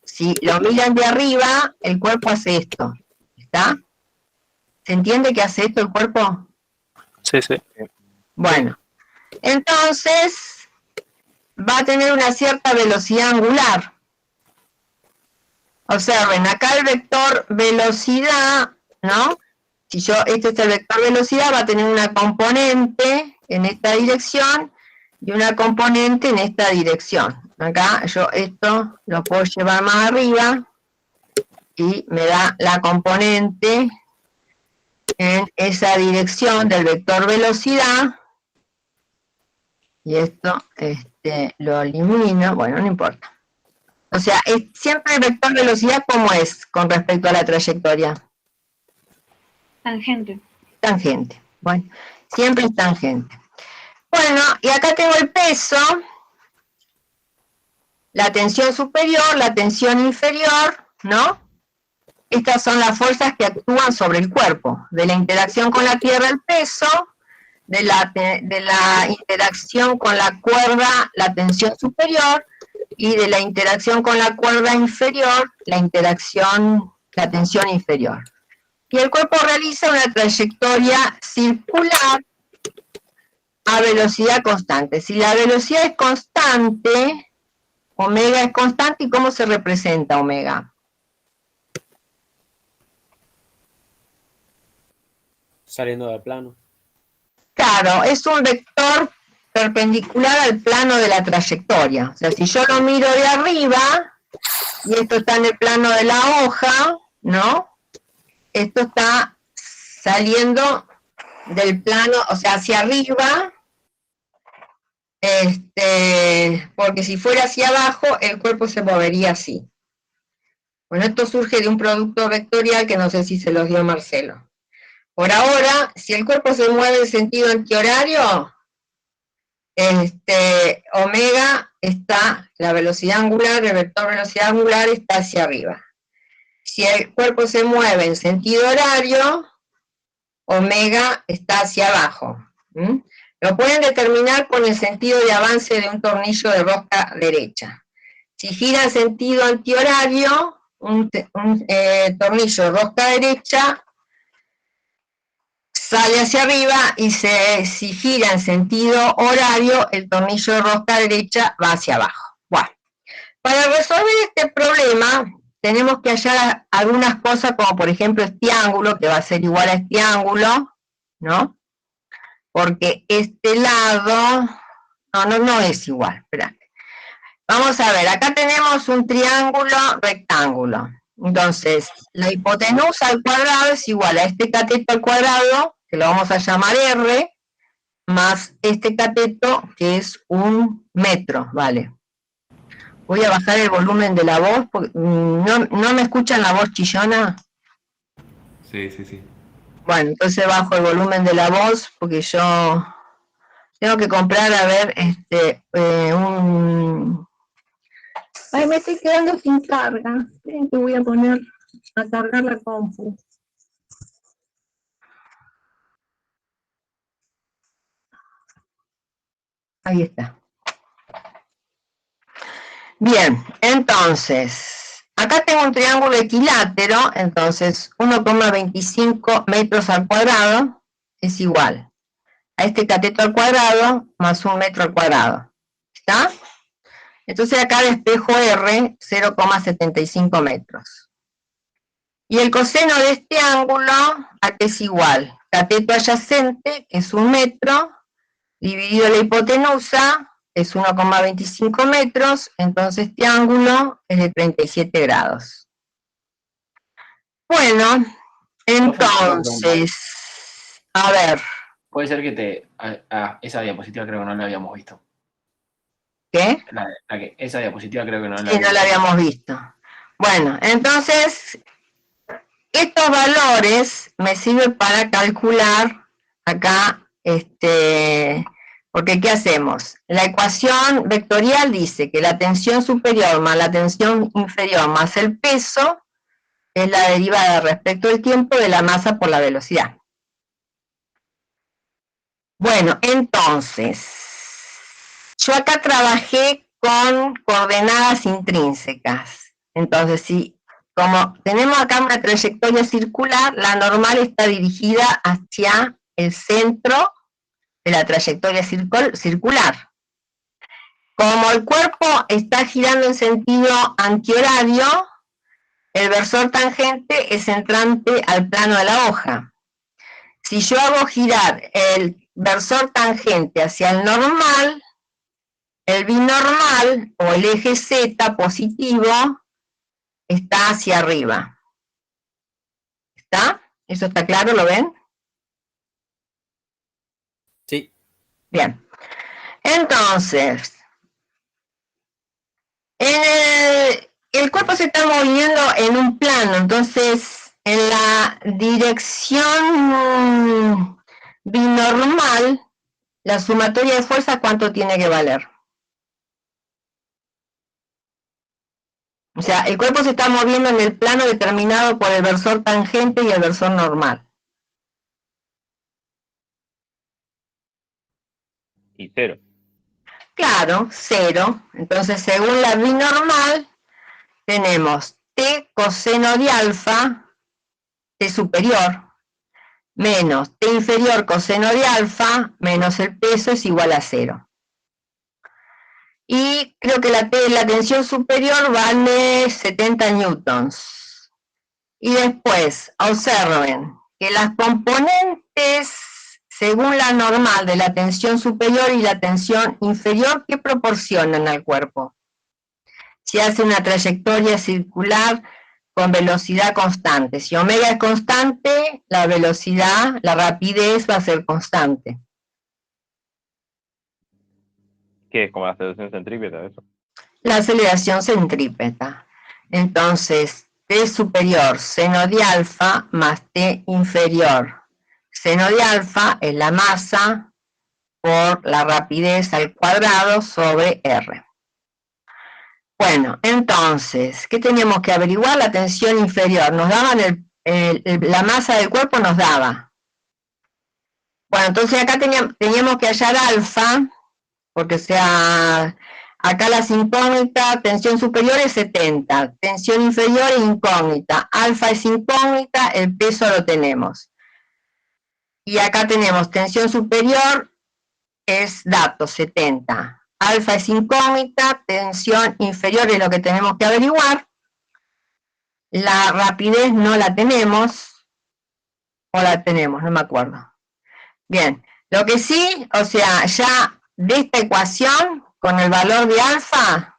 si lo miran de arriba, el cuerpo hace esto, ¿está? ¿Se entiende que hace esto el cuerpo? Sí, sí. Bueno, entonces va a tener una cierta velocidad angular. Observen, acá el vector velocidad, ¿no? Si este es el vector velocidad, va a tener una componente en esta dirección y una componente en esta dirección. Acá yo esto lo puedo llevar más arriba y me da la componente en esa dirección del vector velocidad. Y esto lo elimino, bueno, no importa. O sea, siempre el vector velocidad, ¿cómo es con respecto a la trayectoria? Tangente. Tangente. Bueno, siempre es tangente. Bueno, y acá tengo el peso, la tensión superior, la tensión inferior, ¿no? Estas son las fuerzas que actúan sobre el cuerpo. De la interacción con la tierra, el peso, de la interacción con la cuerda, la tensión superior, y de la interacción con la cuerda inferior, la tensión inferior. Y el cuerpo realiza una trayectoria circular a velocidad constante. Si la velocidad es constante, omega es constante, ¿y cómo se representa omega? Saliendo del plano. Claro, es un vector perpendicular al plano de la trayectoria. O sea, si yo lo miro de arriba, y esto está en el plano de la hoja, ¿no? Esto está saliendo del plano, o sea, hacia arriba, porque si fuera hacia abajo, el cuerpo se movería así. Bueno, esto surge de un producto vectorial que no sé si se los dio Marcelo. Por ahora, si el cuerpo se mueve en sentido antihorario, omega está, la velocidad angular, el vector velocidad angular está hacia arriba. Si el cuerpo se mueve en sentido horario, omega está hacia abajo. Lo pueden determinar con el sentido de avance de un tornillo de rosca derecha. Si gira en sentido antihorario, un tornillo de rosca derecha sale hacia arriba, y si gira en sentido horario, el tornillo de rosca derecha va hacia abajo. Bueno, para resolver este problema, tenemos que hallar algunas cosas, como por ejemplo este ángulo, que va a ser igual a este ángulo, ¿no? Porque este lado, no es igual, espérate. Vamos a ver, acá tenemos un triángulo rectángulo. Entonces, la hipotenusa al cuadrado es igual a este cateto al cuadrado, que lo vamos a llamar R, más este cateto, que es 1 metro, ¿vale? Voy a bajar el volumen de la voz, porque ¿no me escuchan la voz chillona? Sí, sí, sí. Bueno, entonces bajo el volumen de la voz, porque yo tengo que comprar, a ver, Ay, me estoy quedando sin carga. Esperen que voy a poner a cargar la compu. Ahí está. Bien, entonces, acá tengo un triángulo equilátero, entonces 1,25 metros al cuadrado es igual a este cateto al cuadrado más 1 metro al cuadrado. ¿Está? Entonces acá despejo R 0,75 metros. Y el coseno de este ángulo, ¿a qué es igual? Cateto adyacente, que es 1 metro, dividido la hipotenusa, es 1,25 metros, entonces este ángulo es de 37 grados. Bueno, entonces, a ver, Puede ser que esa diapositiva creo que no la habíamos visto. ¿Qué? Esa diapositiva creo que no la Sí, no la habíamos visto. Bueno, entonces, estos valores me sirven para calcular acá, porque ¿qué hacemos? La ecuación vectorial dice que la tensión superior más la tensión inferior más el peso es la derivada respecto al tiempo de la masa por la velocidad. Bueno, entonces, yo acá trabajé con coordenadas intrínsecas. Entonces, si como tenemos acá una trayectoria circular, la normal está dirigida hacia el centro de la trayectoria circular. Como el cuerpo está girando en sentido antihorario, el versor tangente es entrante al plano de la hoja. Si yo hago girar el versor tangente hacia el normal, el binormal o el eje Z positivo está hacia arriba. ¿Está? ¿Eso está claro? ¿Lo ven? Sí. Bien. Entonces, el cuerpo se está moviendo en un plano, entonces en la dirección binormal, la sumatoria de fuerza, ¿cuánto tiene que valer? O sea, el cuerpo se está moviendo en el plano determinado por el versor tangente y el versor normal. Y 0. Claro, 0. Entonces, según la binormal, tenemos t coseno de alfa, t superior, menos t inferior coseno de alfa, menos el peso es igual a 0. Y creo que la tensión superior vale 70 newtons. Y después, observen que las componentes, según la normal de la tensión superior y la tensión inferior, ¿qué proporcionan al cuerpo? Si hace una trayectoria circular con velocidad constante. Si omega es constante, la velocidad, la rapidez va a ser constante. ¿Qué es como la aceleración centrípeta eso? La aceleración centrípeta. Entonces, T superior seno de alfa más T inferior seno de alfa es la masa por la rapidez al cuadrado sobre R. Bueno, entonces, ¿qué teníamos que averiguar? La tensión inferior. Nos daban la masa del cuerpo, nos daba. Bueno, entonces acá teníamos que hallar alfa, porque sea, acá las incógnitas, tensión superior es 70, tensión inferior es incógnita, alfa es incógnita, el peso lo tenemos. Y acá tenemos tensión superior es dato, 70. Alfa es incógnita, tensión inferior es lo que tenemos que averiguar. La rapidez no la tenemos, o la tenemos, no me acuerdo. Bien, lo que sí, o sea, ya de esta ecuación, con el valor de alfa,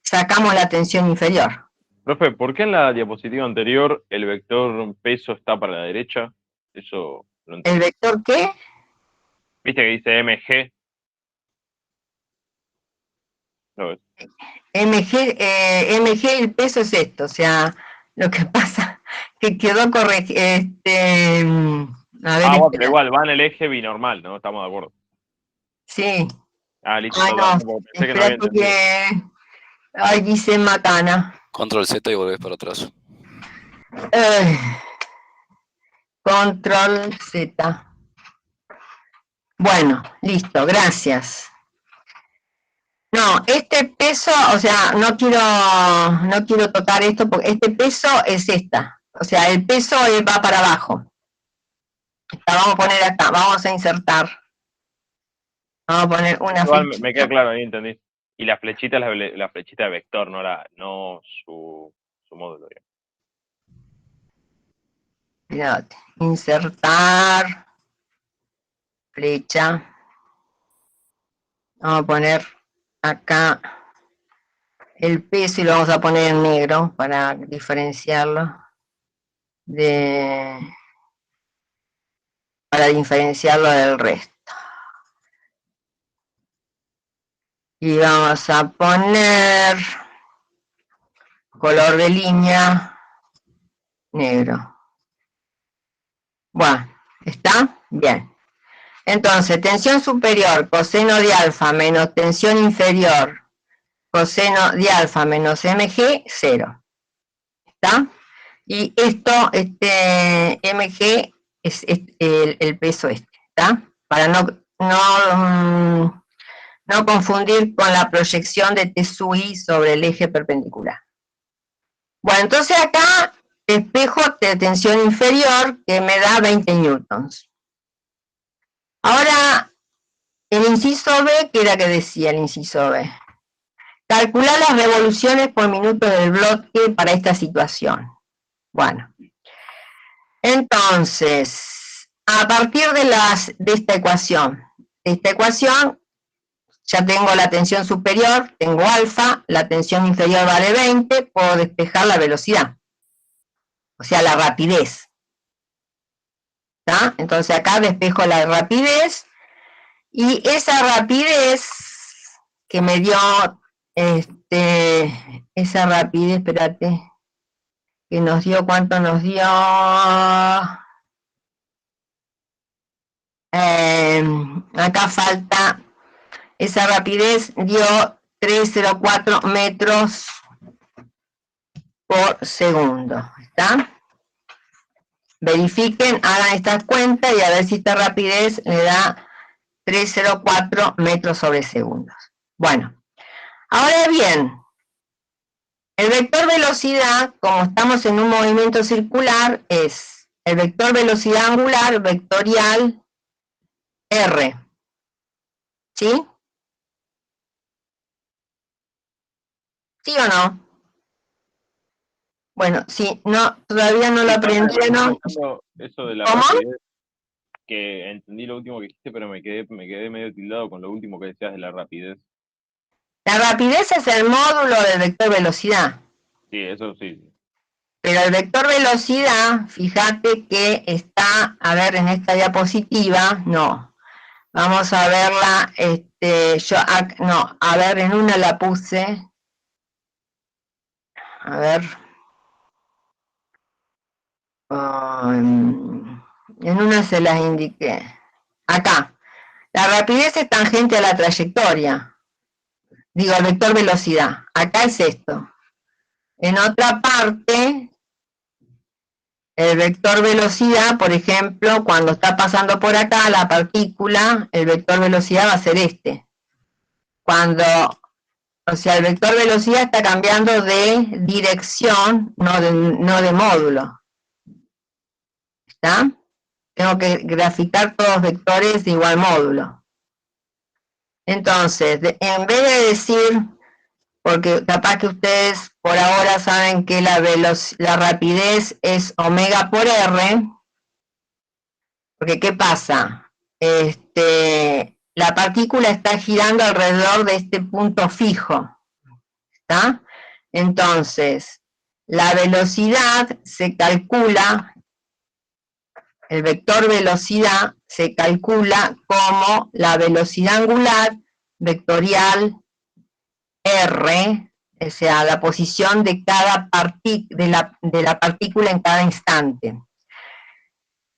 sacamos la tensión inferior. Profe, ¿por qué en la diapositiva anterior el vector peso está para la derecha? Eso no entiendo. ¿El vector qué? ¿Viste que dice MG? ¿Lo ves? MG, el peso es esto, o sea, lo que pasa que quedó corregido. A ver, Bueno, pero espera. igual, va en el eje binormal, ¿no? Estamos de acuerdo. Sí. Ah, listo, Ay, perdón, no, porque pensé que no había espérate entendido. que... Ay, dice Macana. Control Z y volvés para atrás. Control Z. Bueno, listo, gracias. No, este peso, o sea, no quiero tocar esto porque este peso es esta. O sea, el peso va para abajo. La vamos a poner acá, vamos a insertar. Vamos a poner una Igual flechita. me queda claro, ahí entendí. Y la flechita es la flechita de vector, no su módulo, digamos. Fíjate, insertar, flecha. Vamos a poner acá el peso y lo vamos a poner en negro para diferenciarlo para diferenciarlo del resto. Y vamos a poner color de línea negro. Bueno, ¿está? Bien. Entonces, tensión superior, coseno de alfa menos tensión inferior, coseno de alfa menos mg, 0. ¿Está? Y esto, mg, es el peso ¿está? Para no confundir con la proyección de T sub i sobre el eje perpendicular. Bueno, entonces acá despejo de tensión inferior que me da 20 newtons. Ahora, el inciso B, ¿qué era que decía el inciso B? Calcular las revoluciones por minuto del bloque para esta situación. Bueno, entonces, a partir de esta ecuación, ya tengo la tensión superior, tengo alfa, la tensión inferior vale 20, puedo despejar la velocidad, o sea, la rapidez. ¿Está? Entonces acá despejo la rapidez, y esa rapidez que me dio, esa rapidez, espérate, que nos dio, ¿cuánto nos dio? Acá falta, esa rapidez dio 304 metros por segundo, ¿está? Verifiquen, hagan estas cuentas y a ver si esta rapidez le da 304 metros sobre segundos. Bueno, ahora bien, el vector velocidad, como estamos en un movimiento circular, es el vector velocidad angular vectorial R. ¿Sí? ¿Sí o no? Bueno, si no, todavía no lo aprendieron. Eso de la ¿Cómo? rapidez, que entendí lo último que dijiste, pero me quedé medio tildado con lo último que decías de la rapidez. La rapidez es el módulo del vector velocidad. Sí, eso sí. Pero el vector velocidad, fíjate que está, a ver, en esta diapositiva, no. Vamos a verla, no, a ver, en una la puse. A ver. En una se las indiqué. Acá. La rapidez es tangente a la trayectoria. Digo, el vector velocidad. Acá es esto. En otra parte, el vector velocidad, por ejemplo, cuando está pasando por acá la partícula, el vector velocidad va a ser este. Cuando, o sea, el vector velocidad está cambiando de dirección, no de módulo. ¿Está? Tengo que graficar todos los vectores de igual módulo. Entonces, en vez de decir, porque capaz que ustedes por ahora saben que la rapidez es omega por R, porque ¿qué pasa? La partícula está girando alrededor de este punto fijo, ¿está? Entonces, la velocidad se calcula, el vector velocidad se calcula como la velocidad angular vectorial R, o sea, la posición de cada de la partícula en cada instante.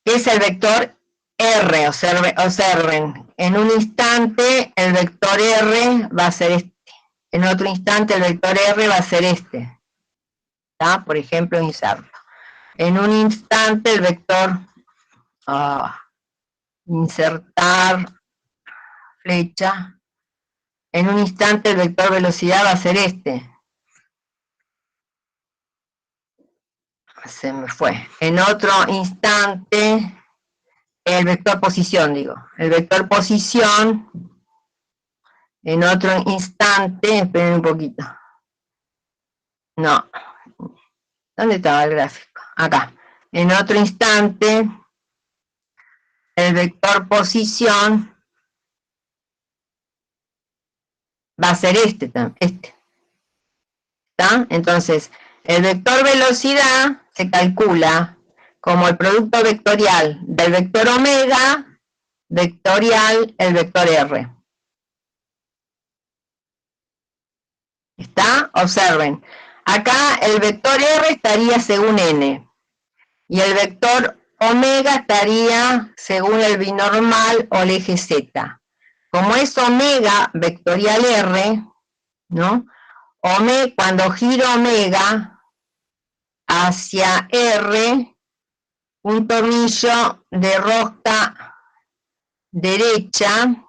¿Qué es el vector R? Observen, en un instante el vector R va a ser este, en otro instante el vector R va a ser este. ¿Está? Por ejemplo, inserto. En un instante el vector insertar flecha. En un instante el vector velocidad va a ser este. Se me fue. En otro instante, el vector posición, digo. El vector posición, en otro instante, esperen un poquito. No. ¿Dónde estaba el gráfico? Acá. En otro instante, el vector posición va a ser este. ¿Está? Entonces, el vector velocidad se calcula como el producto vectorial del vector omega, vectorial el vector R. ¿Está? Observen. Acá el vector R estaría según n. Y el vector omega estaría según el binormal o el eje z. Como es omega vectorial R, ¿no? Cuando giro omega hacia R, un tornillo de rosca derecha,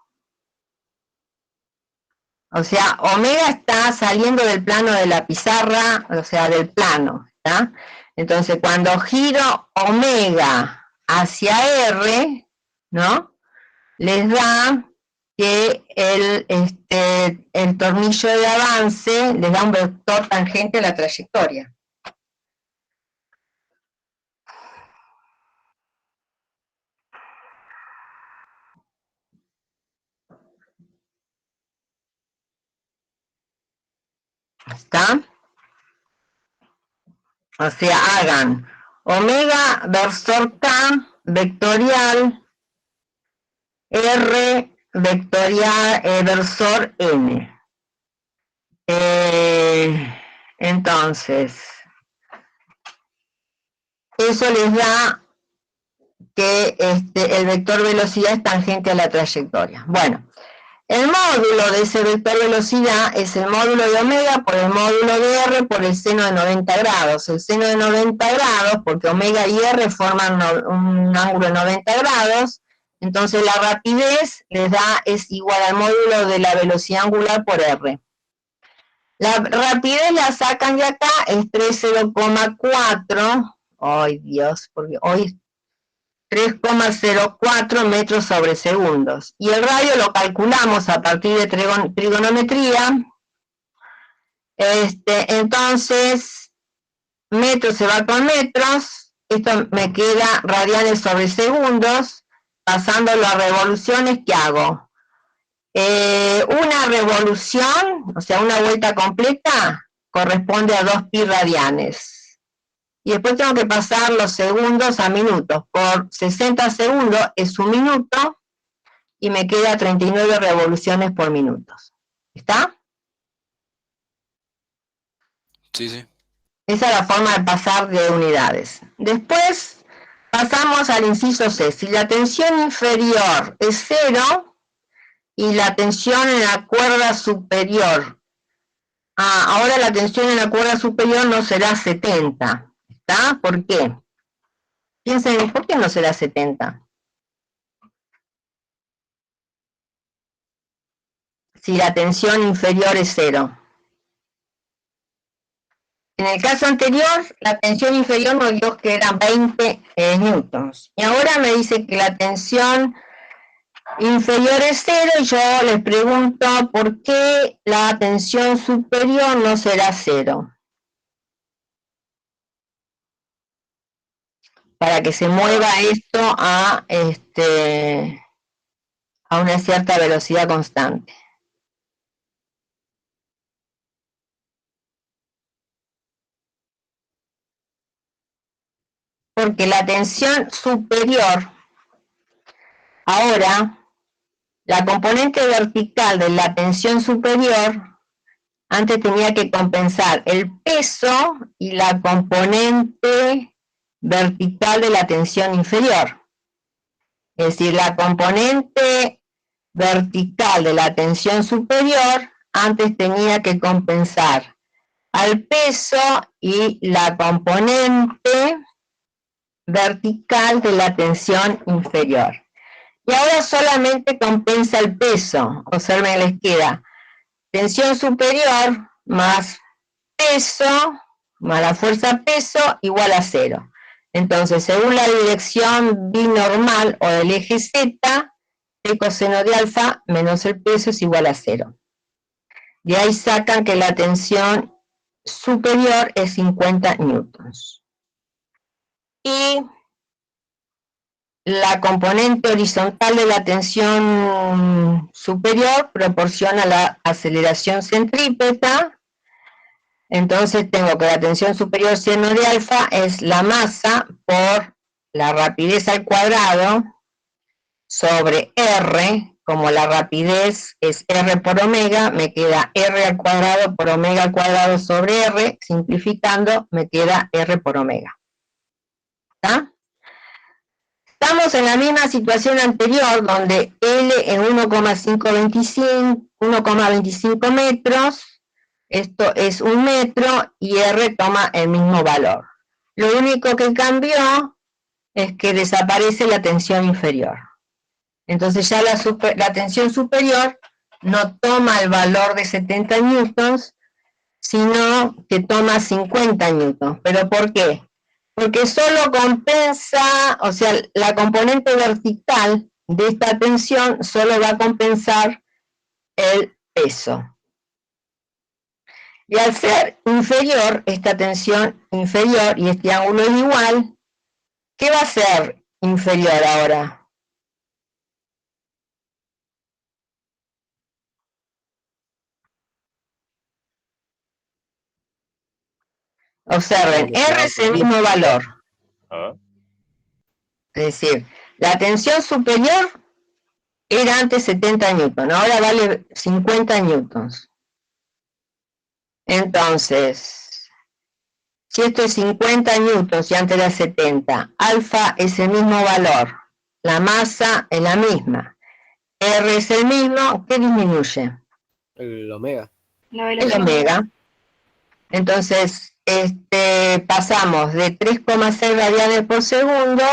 o sea, omega está saliendo del plano de la pizarra, o sea, del plano, ¿está? Entonces, cuando giro omega hacia R, ¿no? Les da que el tornillo de avance les da un vector tangente a la trayectoria. ¿Está? O sea, hagan omega versor K vectorial R vectorial versor N. Entonces, eso les da que el vector velocidad es tangente a la trayectoria. Bueno, el módulo de ese vector velocidad es el módulo de omega por el módulo de R por el seno de 90 grados. El seno de 90 grados, porque omega y R forman un ángulo de 90 grados, entonces la rapidez les da es igual al módulo de la velocidad angular por R. La rapidez la sacan de acá, es 3,04, ¡ay Dios! Porque hoy 3,04 metros sobre segundos. Y el radio lo calculamos a partir de trigonometría. Entonces, metros se va con metros. Esto me queda radianes sobre segundos. Pasándolo a revoluciones, ¿qué hago? Una revolución, o sea, una vuelta completa, corresponde a 2pi radianes. Y después tengo que pasar los segundos a minutos. Por 60 segundos es un minuto y me queda 39 revoluciones por minuto. ¿Está? Sí, sí. Esa es la forma de pasar de unidades. Después pasamos al inciso C. Si la tensión inferior es 0 y la tensión en la cuerda superior, ahora la tensión en la cuerda superior no será 70. ¿Está? ¿Por qué? Piensen, ¿por qué no será 70? Si la tensión inferior es 0. En el caso anterior, la tensión inferior nos dio que eran 20 newtons. Y ahora me dice que la tensión inferior es 0 y yo les pregunto por qué la tensión superior no será 0. Para que se mueva esto a una cierta velocidad constante. Porque la tensión superior, ahora, la componente vertical de la tensión superior, antes tenía que compensar el peso y la componente vertical de la tensión inferior. Es decir, la componente vertical de la tensión superior antes tenía que compensar al peso y la componente vertical de la tensión inferior. Y ahora solamente compensa el peso. Observen, les queda tensión superior más peso, más la fuerza peso, igual a 0. Entonces, según la dirección binormal o del eje Z, T coseno de alfa menos el peso es igual a 0. De ahí sacan que la tensión superior es 50 newtons. Y la componente horizontal de la tensión superior proporciona la aceleración centrípeta. Entonces tengo que la tensión superior seno de alfa es la masa por la rapidez al cuadrado sobre R, como la rapidez es R por omega, me queda R al cuadrado por omega al cuadrado sobre R, simplificando me queda R por omega. ¿Está? Estamos en la misma situación anterior, donde L es 1,25 metros, esto es 1 metro, y R toma el mismo valor. Lo único que cambió es que desaparece la tensión inferior. Entonces ya la tensión superior no toma el valor de 70 newtons, sino que toma 50 newtons. ¿Pero por qué? Porque solo compensa, o sea, la componente vertical de esta tensión solo va a compensar el peso. Y al ser inferior, esta tensión inferior y este ángulo es igual, ¿qué va a ser inferior ahora? Observen, R es el mismo valor. Es decir, la tensión superior era antes 70 newtons, ahora vale 50 newtons. Entonces, si esto es 50 newtons y antes era 70, alfa es el mismo valor, la masa es la misma, R es el mismo, ¿qué disminuye? El omega. El omega. Entonces, pasamos de 3,6 radianes por segundo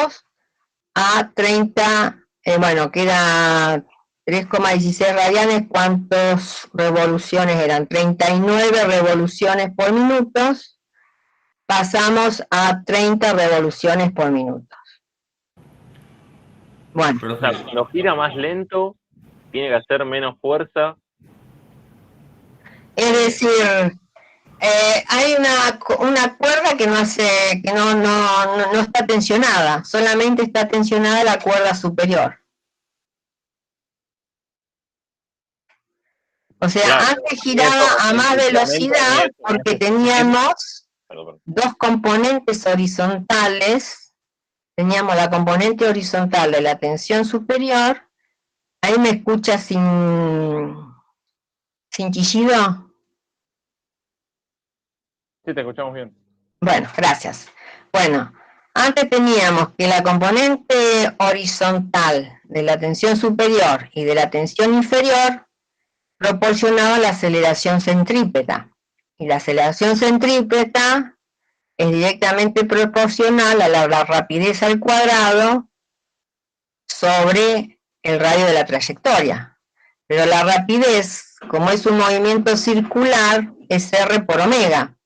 a 30, bueno, queda 3,16 radianes, ¿cuántas revoluciones eran? 39 revoluciones por minuto, pasamos a 30 revoluciones por minuto. Bueno. O sea, cuando gira más lento, tiene que hacer menos fuerza. Es decir, hay una cuerda que no hace, que no está tensionada, solamente está tensionada la cuerda superior. O sea, Claro, antes giraba a más velocidad porque teníamos dos componentes horizontales. Teníamos la componente horizontal de la tensión superior. Ahí me escucha sin chillido. Sí, te escuchamos bien. Bueno, gracias. Bueno, antes teníamos que la componente horizontal de la tensión superior y de la tensión inferior proporcionaba la aceleración centrípeta. Y la aceleración centrípeta es directamente proporcional a la rapidez al cuadrado sobre el radio de la trayectoria. Pero la rapidez, como es un movimiento circular, es R por omega.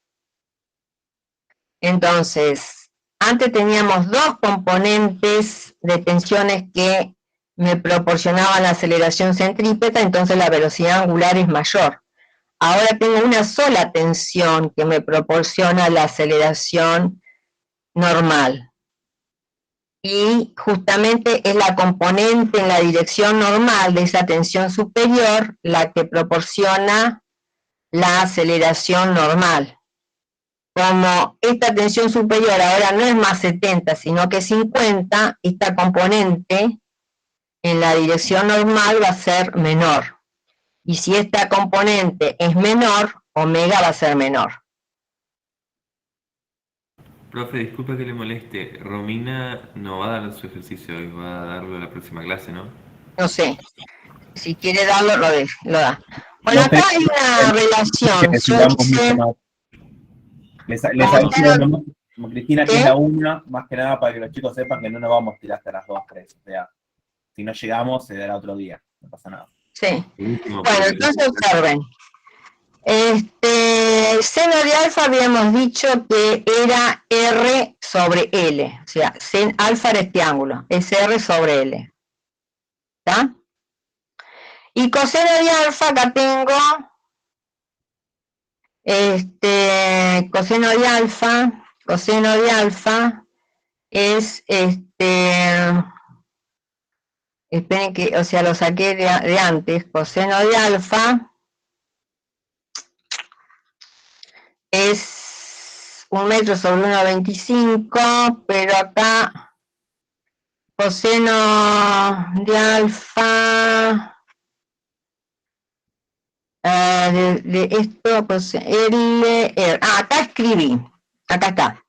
Entonces, antes teníamos dos componentes de tensiones que me proporcionaban la aceleración centrípeta, entonces la velocidad angular es mayor. Ahora tengo una sola tensión que me proporciona la aceleración normal. Y justamente es la componente en la dirección normal de esa tensión superior la que proporciona la aceleración normal. Como esta tensión superior ahora no es más 70, sino que 50, esta componente en la dirección normal va a ser menor. Y si esta componente es menor, omega va a ser menor. Profe, disculpa que le moleste. Romina no va a dar su ejercicio hoy, va a darlo en la próxima clase, ¿no? No sé. Si quiere darlo, lo da. Bueno, acá hay una relación. Que Yo sigamos hice... mucho más. Les aviso, como Cristina tiene la una, más que nada para que los chicos sepan que no nos vamos a tirar hasta las 2, 3. O sea, si no llegamos, se dará otro día. No pasa nada. Sí. Bueno, entonces observen. Seno de alfa habíamos dicho que era R sobre L. O sea, alfa era este ángulo. Es R sobre L. ¿Está? Y coseno de alfa, acá tengo coseno de alfa es esperen que, o sea, lo saqué de antes, coseno de alfa es 1 metro sobre 1,25, pero acá coseno de alfa, de esto, pues L, acá escribí, acá está.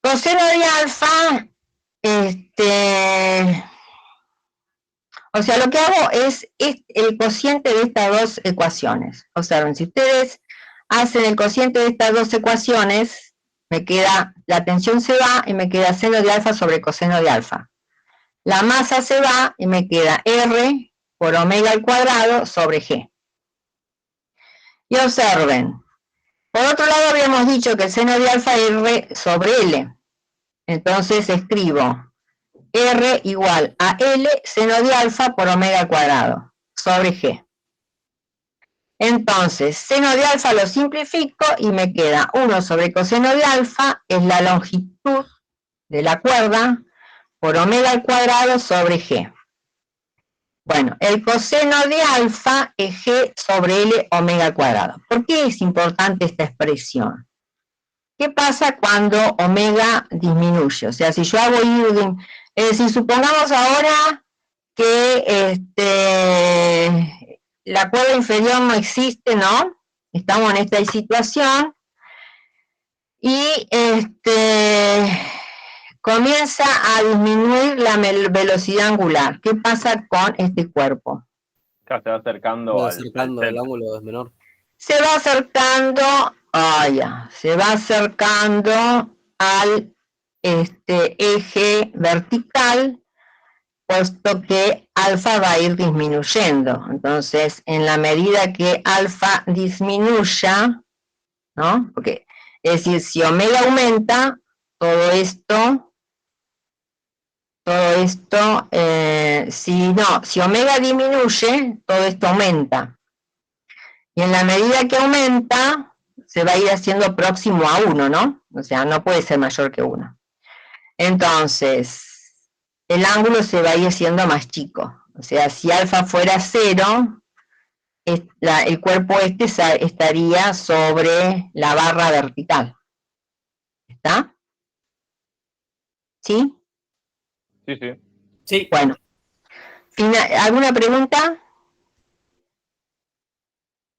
Coseno de alfa, o sea, lo que hago es el cociente de estas dos ecuaciones. Observen, si ustedes hacen el cociente de estas dos ecuaciones, me queda, la tensión se va y me queda seno de alfa sobre coseno de alfa. La masa se va y me queda R por omega al cuadrado sobre G. Y observen, por otro lado habíamos dicho que el seno de alfa es R sobre L. Entonces escribo R igual a L seno de alfa por omega al cuadrado sobre G. Entonces, seno de alfa lo simplifico y me queda 1 sobre coseno de alfa, es la longitud de la cuerda, por omega al cuadrado sobre G. Bueno, el coseno de alfa es G sobre L omega al cuadrado. ¿Por qué es importante esta expresión? ¿Qué pasa cuando omega disminuye? O sea, si yo hago Ewing, es decir, supongamos ahora que la cuerda inferior no existe, ¿no? Estamos en esta situación y comienza a disminuir la velocidad angular. ¿Qué pasa con este cuerpo? Claro, se va acercando Va al acercando, el centro. ángulo es menor. Se va acercando, se va acercando al eje vertical, puesto que alfa va a ir disminuyendo. Entonces, en la medida que alfa disminuya, ¿no? Porque, es decir, si omega aumenta, todo esto, si omega disminuye, todo esto aumenta. Y en la medida que aumenta, se va a ir haciendo próximo a 1, ¿no? O sea, no puede ser mayor que 1. Entonces, el ángulo se va a ir haciendo más chico. O sea, si alfa fuera 0, el cuerpo estaría sobre la barra vertical. ¿Está? ¿Sí? Sí, sí. Sí. Bueno. ¿Alguna pregunta?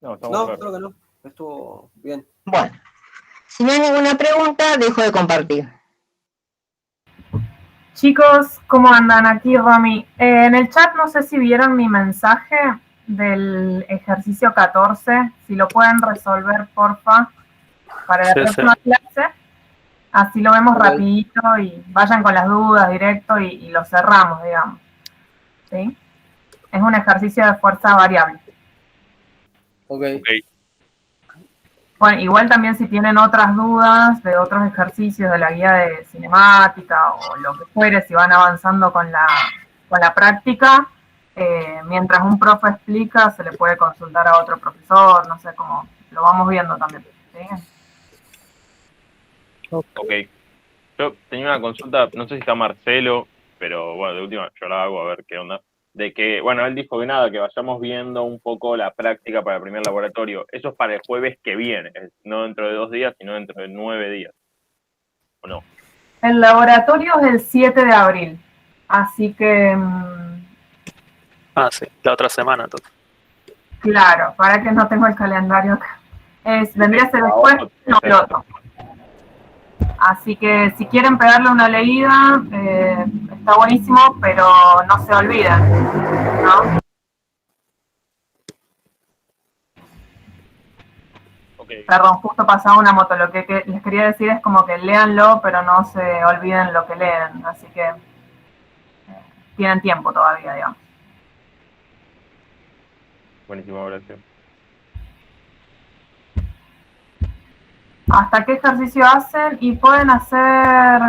No, No, creo que no. Estuvo bien. Bueno. Si no hay ninguna pregunta, dejo de compartir. Chicos, ¿cómo andan? Aquí Romy. En el chat no sé si vieron mi mensaje del ejercicio 14, si lo pueden resolver, porfa, para la próxima clase. Así lo vemos rapidito y vayan con las dudas directo y lo cerramos, digamos. ¿Sí? Es un ejercicio de fuerza variable. Ok. Bueno, igual también si tienen otras dudas de otros ejercicios de la guía de cinemática o lo que fuere, si van avanzando con la práctica, mientras un profe explica, se le puede consultar a otro profesor, no sé cómo, lo vamos viendo también. ¿Sí? Ok. Yo tenía una consulta, no sé si está Marcelo, pero bueno, de última yo la hago a ver qué onda. De que, bueno, él dijo que nada, que vayamos viendo un poco la práctica para el primer laboratorio. Eso es para el jueves que viene, no dentro de 2 días, sino dentro de 9 días. ¿O no? El laboratorio es el 7 de abril, así que... sí, la otra semana entonces. Claro, para que no tengo el calendario acá. Vendría a ser después, no el otro. Así que si quieren pegarle una leída, está buenísimo, pero no se olviden, ¿no? Perdón, justo pasaba una moto. Lo que les quería decir es como que léanlo, pero no se olviden lo que leen. Así que tienen tiempo todavía, digamos. Buenísimo, gracias. ¿Hasta qué ejercicio hacen? Y pueden hacer...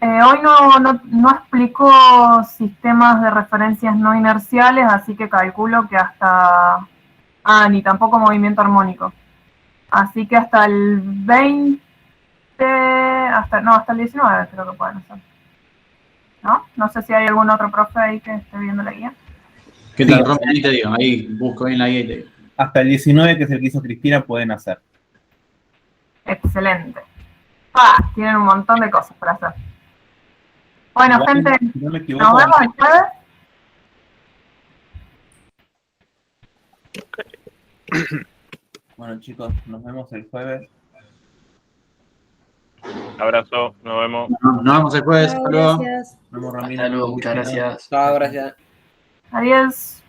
hoy no explico sistemas de referencias no inerciales, así que calculo que hasta... ni tampoco movimiento armónico. Así que hasta el 20... hasta el 19 creo que pueden hacer. ¿No? No sé si hay algún otro profe ahí que esté viendo la guía. ¿Qué tal, Romy? Ahí te digo, ahí busco bien la guía y te digo. Hasta el 19, que es el que hizo Cristina, pueden hacer. Excelente. Tienen un montón de cosas para hacer. Bueno, Igual, gente, si no me nos equivoco, vemos el jueves. bueno chicos, nos vemos el jueves. Abrazo, nos vemos. Nos vemos el jueves. Hasta luego. Nos vemos, Ramiro. Hasta luego, muchas gracias. Chao, gracias. Adiós.